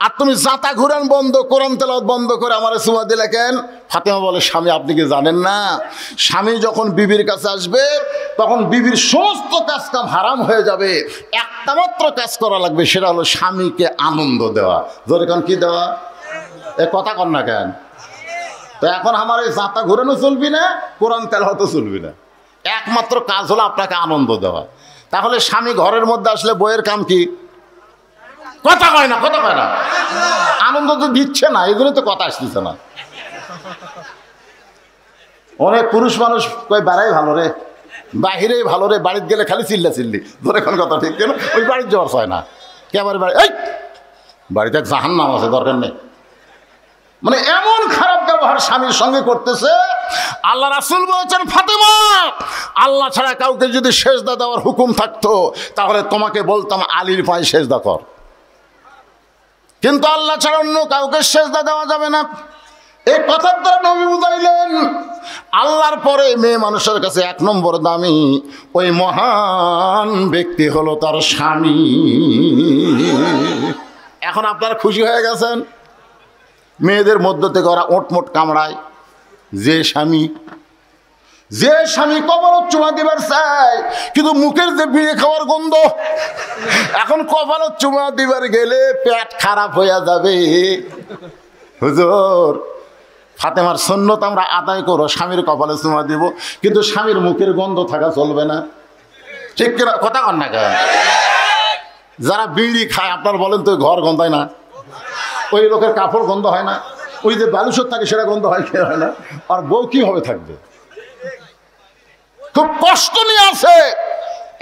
A: আর তুমি জাতা ঘুরান বন্ধ, কোরআন তেলাওয়াত বন্ধ করে আমার চুমা দিলে কেন? ফাতেমা বলে, স্বামী আপনি কি জানেন না, স্বামী যখন বিবির কাছে আসবে তখন বিবির সমস্ত কাজ কাম হারাম হয়ে যাবে, একটা মাত্র কাজ করা লাগবে, সেটা হলো স্বামীকে আনন্দ দেওয়া। ধরে কারণ কি দেওয়া? এ কথা কন না কেন? তো এখন আমার এই জাতা ঘুরানো চলবি না, কোরআন তেলাওয়াতও চলবি না, একমাত্র কাজ হলো আপনাকে আনন্দ দেওয়া। তাহলে স্বামী ঘরের মধ্যে আসলে বইয়ের কাম কি? কথা কয় না, কথা কয় না, আনন্দ তো দিচ্ছে না, এই জন্য তো কথা আসতেছে না। অনেক পুরুষ মানুষ কই বেড়াই ভালো রে, বাহিরেই ভালো রে, বাড়িতে গেলে খালি চিল্লা চিল্লি। ধরে কোন কথা ঠিক কেন? ওই বাড়ির যাওয়ার চায় না, কেবারে বাড়ি এই বাড়িতে এক জাহান্নাম আছে, দরকার নেই। মানে এমন খারাপ ব্যবহার স্বামীর সঙ্গে করতেছে। আল্লাহ রাসূল বলেছেন, ফাতেমা আল্লাহ ছাড়া কাউকে যদি সেজদা দেওয়ার হুকুম থাকতো তাহলে তোমাকে বলতাম আলীর পায়ে সেজদা কর, কিন্তু আল্লাহ ছাড়া অন্য কাউকে সেজদা দেওয়া যাবে না। এই কথার দ্বারা নবী বুঝাইলেন আল্লাহর পরে মেয়ে মানুষের কাছে এক নম্বর দামি ওই মহান ব্যক্তি হলো তার স্বামী। এখন আপনারা খুশি হয়ে গেছেন? মেয়েদের মধ্য থেকে ওরা ওটমোট কামড়ায়, যে স্বামী কপালত চুমা দিবার চায়, কিন্তু মুখের যে বিড়ে খাওয়ার গন্ধ, এখন কপালত চুমা দিবার গেলে পেট খারাপ হয়ে যাবে। হুজুর ফাতেমার সুন্নত আমরা আদায় করো, স্বামীর কপালে চুমা দিব, কিন্তু স্বামীর মুখের গন্ধ থাকা চলবে না। ঠিক কিনা? কথা কন না কেন? যারা বিড়ি খায় আপনার বলেন তো ঘর গন্ধায় না? ওই লোকের কাপড় গন্ধ হয় না? ওই যে বালুসর থাকে সেটা গন্ধ হয় কি হয় না? আর বউ কি হবে থাকবে? খুব কষ্ট নিয়ে আছে।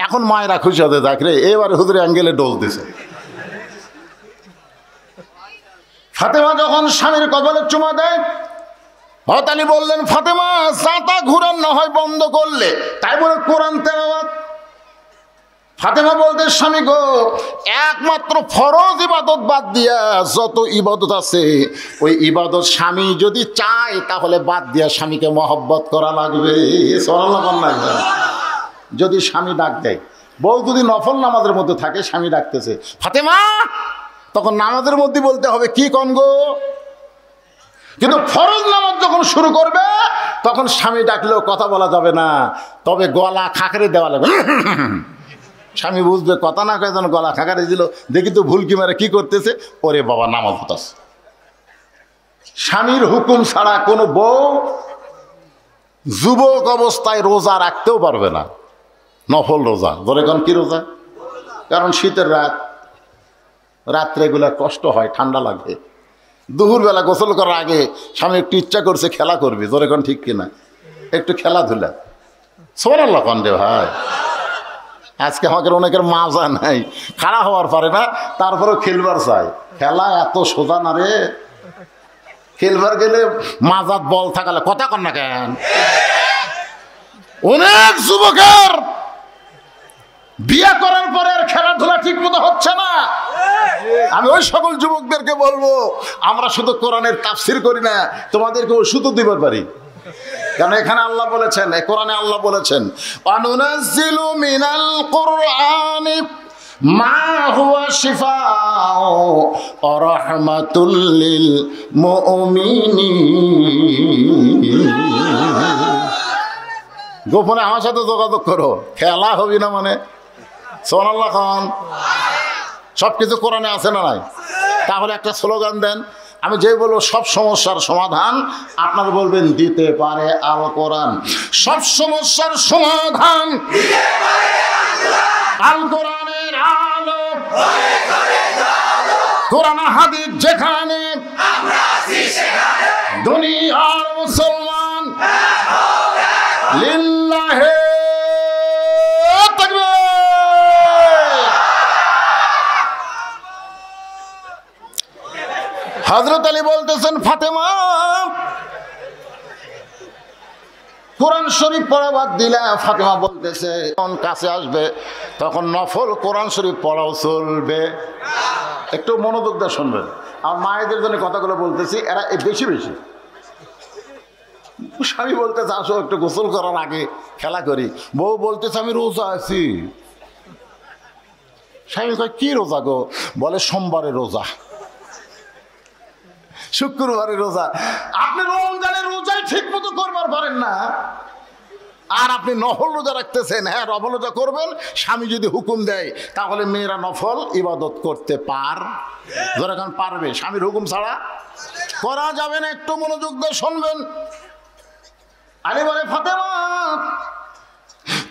A: এখন মায়েরা খুশি হতে থাক রে, এবারে হুজুরে অ্যাঙ্গেলে ডোজ দিছে। ফাতেমা যখন স্বামীর কপালে চুমা দেয়, হযরত আলী বললেন, ফাতেমা জাতা ঘুরান না হয় বন্ধ করলে, তাই বলে কোরআন তেলাওয়াত। ফাতেমা বলতে, স্বামী গো একমাত্র ফরজ ইবাদত বাদ দিয়া যত ইবাদত আছে ওই ইবাদত স্বামী যদি চায় তাহলে বাদ দিয়া স্বামীকে মহব্বত করা লাগবে। যদি স্বামী ডাক দেয়, বউ যদি নফল নামাজের মধ্যে থাকে, স্বামী ডাকতেছে ফাতেমা, তখন নামাজের মধ্যে বলতে হবে কি কন গো, কিন্তু ফরজ নামাজ যখন শুরু করবে তখন স্বামী ডাকলেও কথা বলা যাবে না, তবে গলা খাঁকড়ে দেওয়া লাগবে। স্বামী বুঝবে কথা না কয়ে যেন গলা খাঁকারে দিল, দেখি তো ভুলকি মারে কি করতেছে, ওরে বাবা নামাজ হতাছে। স্বামীর হুকুম ছাড়া কোনো বউ যুবক অবস্থায় রোজা রাখতেও পারবে না, নফল রোজা। ধরে কোন কি রোজা? কারণ শীতের রাত্রে এগুলা কষ্ট হয়, ঠান্ডা লাগে। দুপুরবেলা গোসল করার আগে স্বামী একটু ইচ্ছা করছে খেলা করবি, ধরে কোন ঠিক কিনা? একটু খেলাধুলা। সুবহানাল্লাহ কোন রে ভাই, আজকে আমাদের অনেকের মাজা নাই, খাড়া হওয়ার পারে না, তারপরেও খেলবার চাই। খেলা এত সোজা না রে, খেলবার গেলে মাজাত বল থাকালে কথা কন না কেন? অনেক যুবকের বিয়ে করার পরে আর খেলাধুলা ঠিক মতো হচ্ছে না। আমি ওই সকল যুবকদেরকে বলবো, আমরা শুধু কোরআনের তাফসির করি না, তোমাদেরকে ওষুধও দিবার পারি। কারণ এখানে আল্লাহ বলেছেন, কোরআনে আল্লাহ বলেছেন, আনুনাজ্জিলু মিনাল কুরআনি মা হুয়া শিফাউ ওয়া রাহমাতুল লিল মুমিনিন। গোপনে আমার সাথে যোগাযোগ করো, খেলা হবি না মানে। সুবহানাল্লাহ খান, সব কিছু কোরআনে আছে না নাই? তাহলে একটা স্লোগান দেন, আমি যে বলবো সব সমস্যার সমাধান, আপনারা বলবেন দিতে পারে আল কোরআন। সব সমস্যার সমাধান আল কোরআনের আলো, কোরআন হাদিস যেখানে দুনিয়ার মুসলমান লিল্লাহে তাকবীর। হযরত আলী বলতেছেন, ফাতেমা কোরআন শরীফ পড়া বাদ দিলা। ফাতেমা বলতেছে, যখন কাছে আসবে তখন নফল কোরআন শরীফ পড়াও চলবে। একটু মনোযোগ দিয়ে শুনবেন। আর মায়েদের জন্য কথাগুলো বলতেছি, এরা বেশি বেশি। স্বামী বলতেছে, আসো একটু গোসল করার আগে খেলা করি। বউ বলতেছে, আমি রোজা আছি। স্বামী কয়, কি রোজা গো? বলে, সোমবারে রোজা, শুক্রবারে রোজা। আপনি রমজানের রোজাই ঠিক মতো করবার পারেন না, আর আপনি নফল রোজা রাখতেছেন। হ্যাঁ, নফল রোজা করবেন, স্বামী যদি হুকুম দেয় তাহলে মেয়েরা নফল ইবাদত করতে পারবে। স্বামীর হুকুম ছাড়া করা যাবে না। একটু মনোযোগ দিয়ে শুনবেন। আলী বলে, ফাতেমা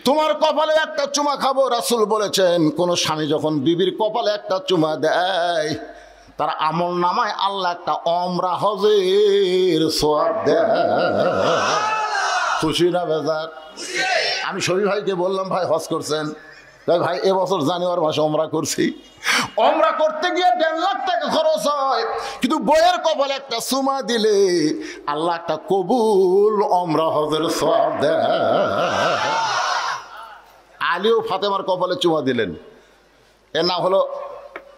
A: তোমার কপালে একটা চুমা খাবো। রাসূল বলেছেন, কোন স্বামী যখন বিবির কপালে একটা চুমা দেয়, তার আমল নামায় আল্লাহ একটা ওমরা হজের সওয়াব দেয়। খুশি না বেজার? আমি শফি ভাইকে বললাম, ভাই হজ করছেন? ভাই এবছর জানুয়ারি মাসে ওমরা করছি। ওমরা করতে গিয়ে 1.5 লাখ টাকা খরচ হয়, কিন্তু বইয়ের কপালে একটা চুমা দিলে আল্লাহ একটা কবুল ওমরা হজের সওয়াব দেয়। আলীও ফাতেমার কপালে চুমা দিলেন। এর নাম হলো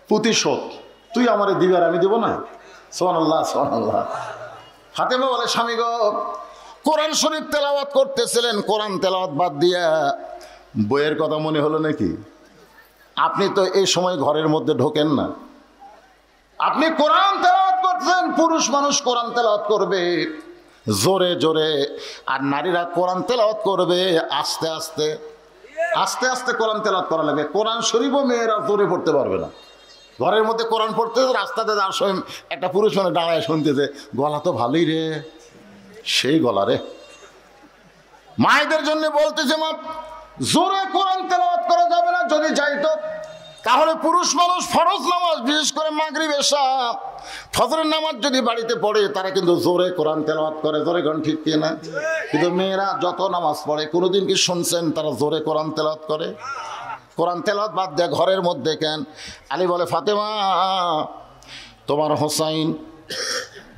A: প্রতিশোধ। তুই আমারে দিবার, আমি দিব না। সুবহানাল্লাহ, সুবহানাল্লাহ। ফাতেমা বলে, স্বামী গো, কোরআন শরীফ তেলাওয়াত করতেছিলেন, কোরআন তেলাওয়াত বাদ দিয়া বইয়ের কথা মনে হলো নাকি? আপনি তো এই সময় ঘরের মধ্যে ঢোকেন না। আপনি কোরআন তেলাওয়াত করছেন। পুরুষ মানুষ কোরআন তেলাওয়াত করবে জোরে জোরে, আর নারীরা কোরআন তেলাওয়াত করবে আস্তে আস্তে। আস্তে আস্তে কোরআন তেলাওয়াত করা লাগবে। কোরআন শরীফও মেয়েরা জোরে পড়তে পারবে না। ঘরের মধ্যে কোরআন পড়তেছে, রাস্তাতে যাওয়ার সময় একটা পুরুষ মানে দাঁড়ায় শুনতেছে, গলা তো ভালোই রে, সেই গলা রে। মায়েদের জন্য বলতেছে, মা জোরে কোরআন তেলাওয়াত করা যাবে না। যদি যাইতো তাহলে পুরুষ মানুষ ফরজ নামাজ, বিশেষ করে মাগরিব এশা ফজরের নামাজ যদি বাড়িতে পড়ে, তারা কিন্তু জোরে কোরআন তেলাওয়াত করে। জোরে গান ঠিক কিনা? কিন্তু মেয়েরা যত নামাজ পড়ে, কোনোদিন কি শুনছেন তারা জোরে কোরআন তেলাওয়াত করে? কোরআন তেলাওয়াত বাদ দেয় ঘরের মধ্যে কেন? আলী বলে, ফাতেমা তোমার হোসাইন।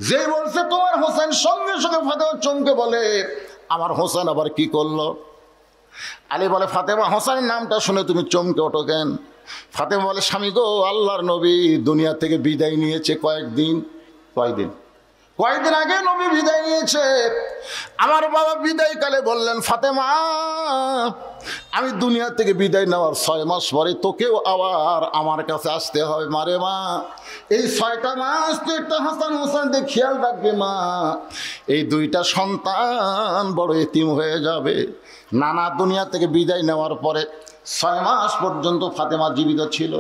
A: যে বলছে তোমার হোসেন, সঙ্গে সঙ্গে ফাতেমা চমকে বলে, আমার হোসেন আবার কি করলো? আলী বলে, ফাতেমা হোসেনের নামটা শুনে তুমি চমকে ওঠো কেন? ফাতেমা বলে, স্বামী গো, আল্লাহর নবী দুনিয়া থেকে বিদায় নিয়েছে কয়েকদিন আগে নবী বিদায় নিয়েছে। আমার বাবা বিদায়কালে বললেন, ফাতেমা আমি দুনিয়া থেকে বিদায় নেওয়ার 6 মাস পরে তোকেও আবার আমার কাছে আসতে হবে। মারে মা, এই 6টা মাস তো একটা হাসান হোসেনকে খেয়াল রাখবে মা। এই 2টা সন্তান বড় এতিম হয়ে যাবে। নানা দুনিয়া থেকে বিদায় নেওয়ার পরে 6 মাস পর্যন্ত ফাতেমা জীবিত ছিল।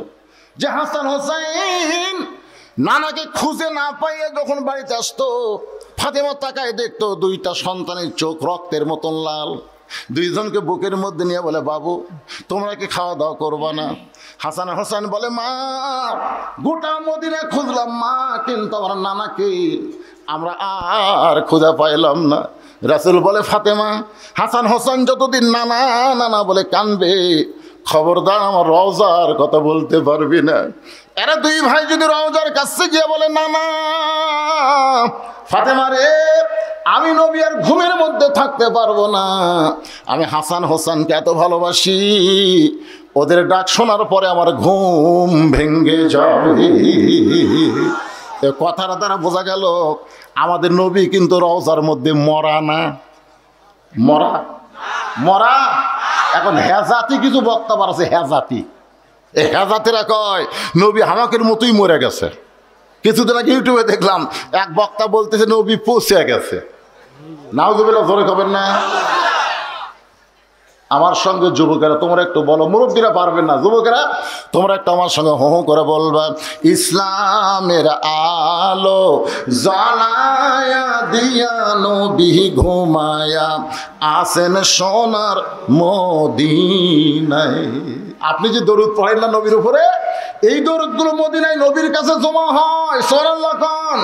A: যে হাসান হোসেন নানাকে খুঁজে না পাইয়ে যখন বাড়িতে আসতো, ফাতেমা তাকায় দেখতো 2টা সন্তানের চোখ রক্তের মতন লাল। 2জনকে বুকের মধ্যে নিয়ে বলে, বাবু তোমরা কি খাওয়া দাওয়া করবা না? হাসান হোসেন বলে, মা গোটা মদিনা খুঁজলাম মা, কিন্তু আমার নানাকে আমরা আর খুঁজে পাইলাম না। রাসূল বলে, ফাতেমা হাসান হোসেন যতদিন নানা নানা বলে কানবে, খবরদার আমার রওজার কথা বলতে পারবি না। এরা 2 ভাই যদি রওজার কাছে গিয়ে বলে, নানা ফাতেমা রে, আমি নবী আর ঘুমের মধ্যে থাকতে পারবো না, আমি হাসান হোসেনকে এত ভালোবাসি, ওদের ডাক শোনার পরে আমার ঘুম ভেঙে যাবে। এ কথাটা দ্বারা বোঝা গেল আমাদের নবী কিন্তু রওজার মধ্যে মরা না। মরা এখন হেজাতি কিছু বক্তব্য আছে। হেজাতি, এই হেজাতিরা কয় নবী হামাকের মতোই মরে গেছে। কিছুদিন আগে ইউটিউবে দেখলাম এক বক্তা বলতেছে নবী পৌঁছে গেছে। নাউজুবিল্লাহ, জোরে কবেন না। আমার সঙ্গে যুবকেরা তোমরা একটু বলো, মুরব্বীরা পারবেন না, যুবকেরা তোমরা একটু আমার সঙ্গে হো হো করে বলবা, ইসলামের আলো জ্বালায়া দিয়া নবী ঘুমায়া আসেন সোনার মদিনায়। আপনি যে দরুদ পড়েন না নবীর উপরে, এই দরুদগুলো মদিনায় নবীর কাছে জমা হয়। সুবহানাল্লাহ খান,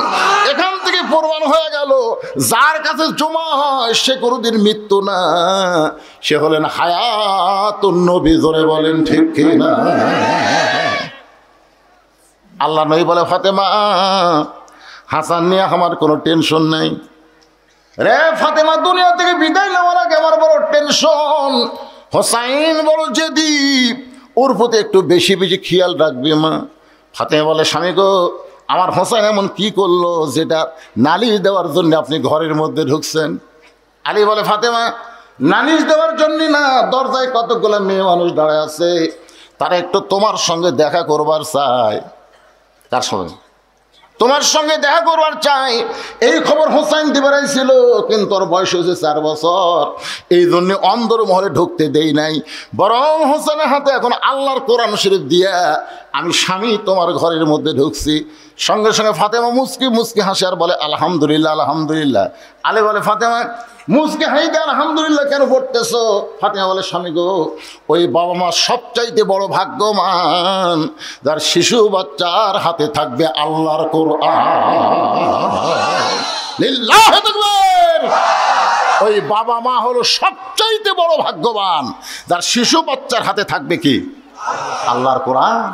A: এখান থেকে প্রমাণ হয়ে গেল যার কাছে জমা হয় সে কোনোদিন মৃত্যু না, সে হলেন হায়াতুন নবী। জোরে বলেন ঠিক কি না? আল্লাহ নবী বলে, ফাতেমা হাসান নিয়ে আমার কোনো টেনশন নাই রে ফাতেমা, দুনিয়া থেকে বিদায় নেওয়ার আগে আমার বড় টেনশন। হোসাইন বড় জেদি, ওর প্রতি একটু বেশি বেশি খেয়াল রাখবি মা। ফাতেমা বলে, স্বামী গো, আমার হোসাইন এমন কি করলো যেটা নালিশ দেওয়ার জন্য আপনি ঘরের মধ্যে ঢুকছেন? আলী বলে, ফাতেমা নালিশ দেওয়ার জন্য না, দরজায় কতগুলো মেয়ে মানুষ দাঁড়ায় আছে, তারা একটু তোমার সঙ্গে দেখা করবার চায়। তার সঙ্গে তোমার সঙ্গে দেখা করবার চাই, এই খবর হোসাইন দিবারাই ছিল, কিন্তু ওর বয়স হয়েছে 4 বছর, এই জন্য অন্দর মহলে ঢুকতে দেই নাই। বরং হোসেনের হাতে এখন আল্লাহর কোরআন শরীফ দিয়া আমি স্বামী তোমার ঘরের মধ্যে ঢুকছি। সঙ্গে সঙ্গে ফাতেমা মুস্কি মুস্কি হাসে আর বলে, আলহামদুলিল্লাহ আলহামদুলিল্লাহ। আলী বলে, ফাতেমা মুস্কি হাইতে আলহামদুলিল্লাহ কেন পড়তেছো? ফাতেমা বলে, স্বামী গো, ওই বাবা মা সবচাইতে বড় ভাগ্যবান যার শিশু বাচ্চার হাতে থাকবে আল্লাহর কোরআন। লিল্লাহি তাকবীর। ওই বাবা মা হলো সবচাইতে বড় ভাগ্যবান যার শিশু বাচ্চার হাতে থাকবে কি? আল্লাহর কোরআন।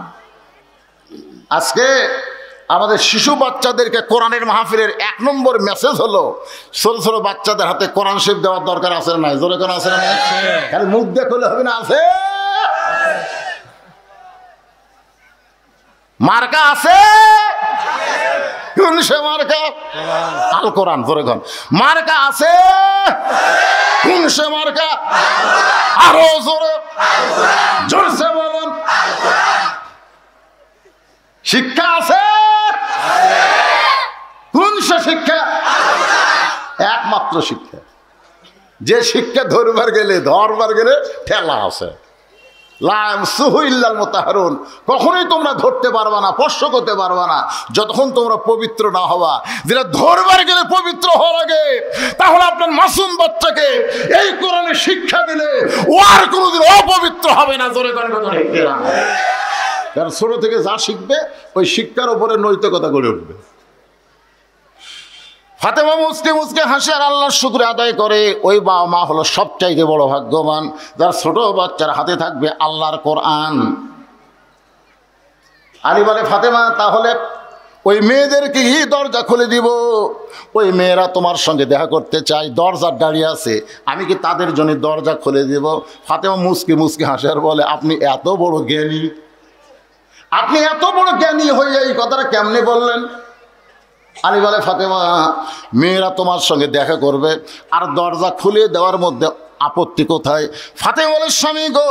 A: আজকে আমাদের শিশু বাচ্চাদেরকে কোরআনের মাহফিলের 1 নম্বর মেসেজ হলো, ছোট ছোট বাচ্চাদের হাতে কোরআন শরীফ দেওয়ার দরকার আছে না নাই? জোরে কোন আছে না নাই? খালি মুখ দেখলে হবে না, আছে মার্কা আছে। কোন সে মার্কা? আল কোরআন। জোরে কোন মার্কা আছে? কোন সে মার্কা? আরো জোরে জোরসে বলুন। শিক্ষা আছে? কোন সে শিক্ষা? একমাত্র শিক্ষা, যে শিক্ষা ধরবার গেলে ঠেলা আছে। কখনোই তোমরা ধরতে পারবা না, স্পর্শ করতে পারবা না যতক্ষণ তোমরা পবিত্র না হবা। যেটা ধরবার গেলে পবিত্র হওয়ার আগে, তাহলে আপনার মাসুম বাচ্চাকে এই কোরআনের শিক্ষা দিলে ও আর কোনোদিন অপবিত্র হবে না। জোরে করে কথা ঠিক না? কারণ ছোট থেকে যা শিখবে ওই শিক্ষার উপরে নৈতিকতা গড়ে উঠবে। ফাতেমা মুসকে মুসকে হাসে আর আল্লাহর শুকর আদায় করে। ওই বাবা মা হলো সবচাইতে বড় ভাগ্যবান যার ছোট বাচ্চার হাতে থাকবে আল্লাহর কোরআন। আলী বলে, ফাতেমা তাহলে ওই মেয়েদেরকে দরজা খুলে দিব, ওই মেয়েরা তোমার সঙ্গে দেখা করতে চায়, দরজার দাঁড়িয়ে আছে, আমি কি তাদের জন্য দরজা খুলে দিব? ফাতেমা মুসকে মুসকে হাসে আর বলে, আপনি এত বড় জ্ঞানী, আপনি এত বড় জ্ঞানী হয়ে এই কথাটা কেমনে বললেন? আলী বলে, ফাতেমা মেয়েরা তোমার সঙ্গে দেখা করবে আর দরজা খুলে দেওয়ার মধ্যে আপত্তি কোথায়? ফাতেমা বলে, স্বামী গো,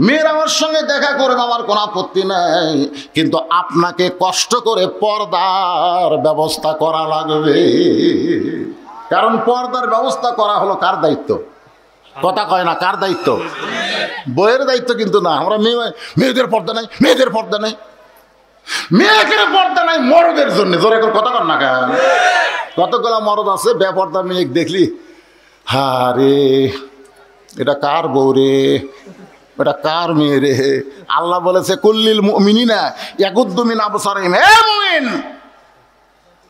A: মেয়েরা আমার সঙ্গে দেখা করবে, আমার কোনো আপত্তি নাই, কিন্তু আপনাকে কষ্ট করে পর্দার ব্যবস্থা করা লাগবে। কারণ পর্দার ব্যবস্থা করা হলো কার দায়িত্ব? কথা কয় না, কার দায়িত্ব? বইয়ের দায়িত্ব কিন্তু না। আমরা মেয়েদের পর্দা নাই, মেয়েদের পর্দা নাই, মেয়েদের পর্দা নাই মরদের জন্য। জোরে করে কথা কর না কেন? কতগুলা মরদ আছে বেপর্দা মেয়ে দেখলি, হারে এটা কার বউ রে, এটা কার মেয়ে রে? আল্লাহ বলেছে, কুল্লিল মুমিনিনা ইয়াগুদ্দু মিন আবসারিহিম। হে মুমিন,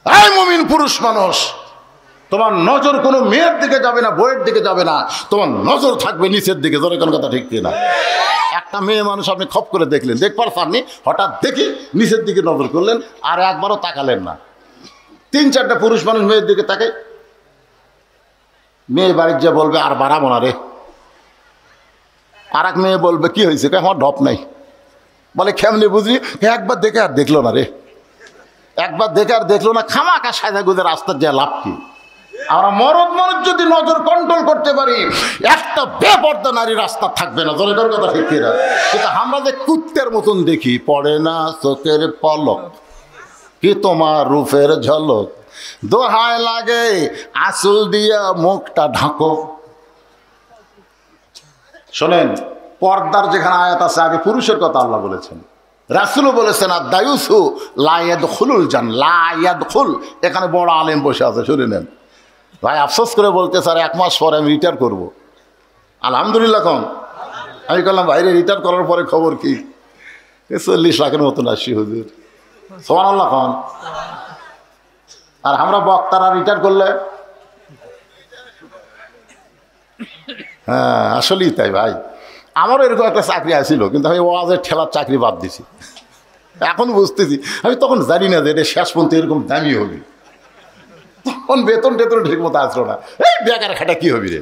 A: হে মুমিন পুরুষ মানুষ, তোমার নজর কোনো মেয়ের দিকে যাবে না, বইয়ের দিকে যাবে না, তোমার নজর থাকবে নিচের দিকে। জোরে কোন কথা ঠিক কিনা? একটা মেয়ে মানুষ আপনি খপ করে দেখলেন, দেখবার পাননি, হঠাৎ দেখি নিচের দিকে নজর করলেন আর একবারও তাকালেন না। 3-4টা পুরুষ মানুষ মেয়ের দিকে তাকে, মেয়ে বাড়ির যা বলবে আর বাড়াবো না রে। আর এক মেয়ে বলবে, কি হয়েছে? আমার ঢপ নাই। বলে, কেমনি বুঝলি? একবার দেখে আর দেখলো না রে, একবার দেখে আর দেখলো না, খামাকা সাজা গুজে রাস্তার যা লাভ কি? আমরা মরদ মরদ যদি নজর কন্ট্রোল করতে পারি, একটা বেপর্দা নারী রাস্তা থাকবে না। জোরে করে কথা ঠিক কিনা? কিন্তু আমরা যে কুত্তের মতন দেখি, পড়ে না চোখের পলক কি তোমার রূপের ঝলক, দোহায় লাগে আঁচল দিয়া মুখটা ঢাকো। শোনেন, পর্দার যেখানে আয়াত আছে আগে পুরুষের কথা আল্লাহ বলেছেন, রাসূলও বলেছেন আর দায়ুসু লায়াদখুলুল লায়াদখুল। এখানে বড় আলেম বসে আছে, শুনে নেন ভাই। আফসোস করে বলতে স্যার 1 মাস পরে আমি রিটায়ার করব। আলহামদুলিল্লাহ কন। আমি বললাম বাইরে রিটায়ার করার পরে খবর কি? 40 লাখের মতন আসছি হুজুর, সুবহানাল্লাহ কন। আর আমরা বক্তারা রিটায়ার করলে, হ্যাঁ আসলেই তাই ভাই। আমারও এরকম একটা চাকরি আসছিল, কিন্তু আমি ওয়াজের ঠেলার চাকরি বাদ দিছি। এখন বুঝতেছি, আমি তখন জানি না যে এটা শেষ পর্যন্ত এরকম দামি হবে। তখন বেতন টেতন ঠিক মতো আসলো না, এই বেকার খাটা কি হবি রে।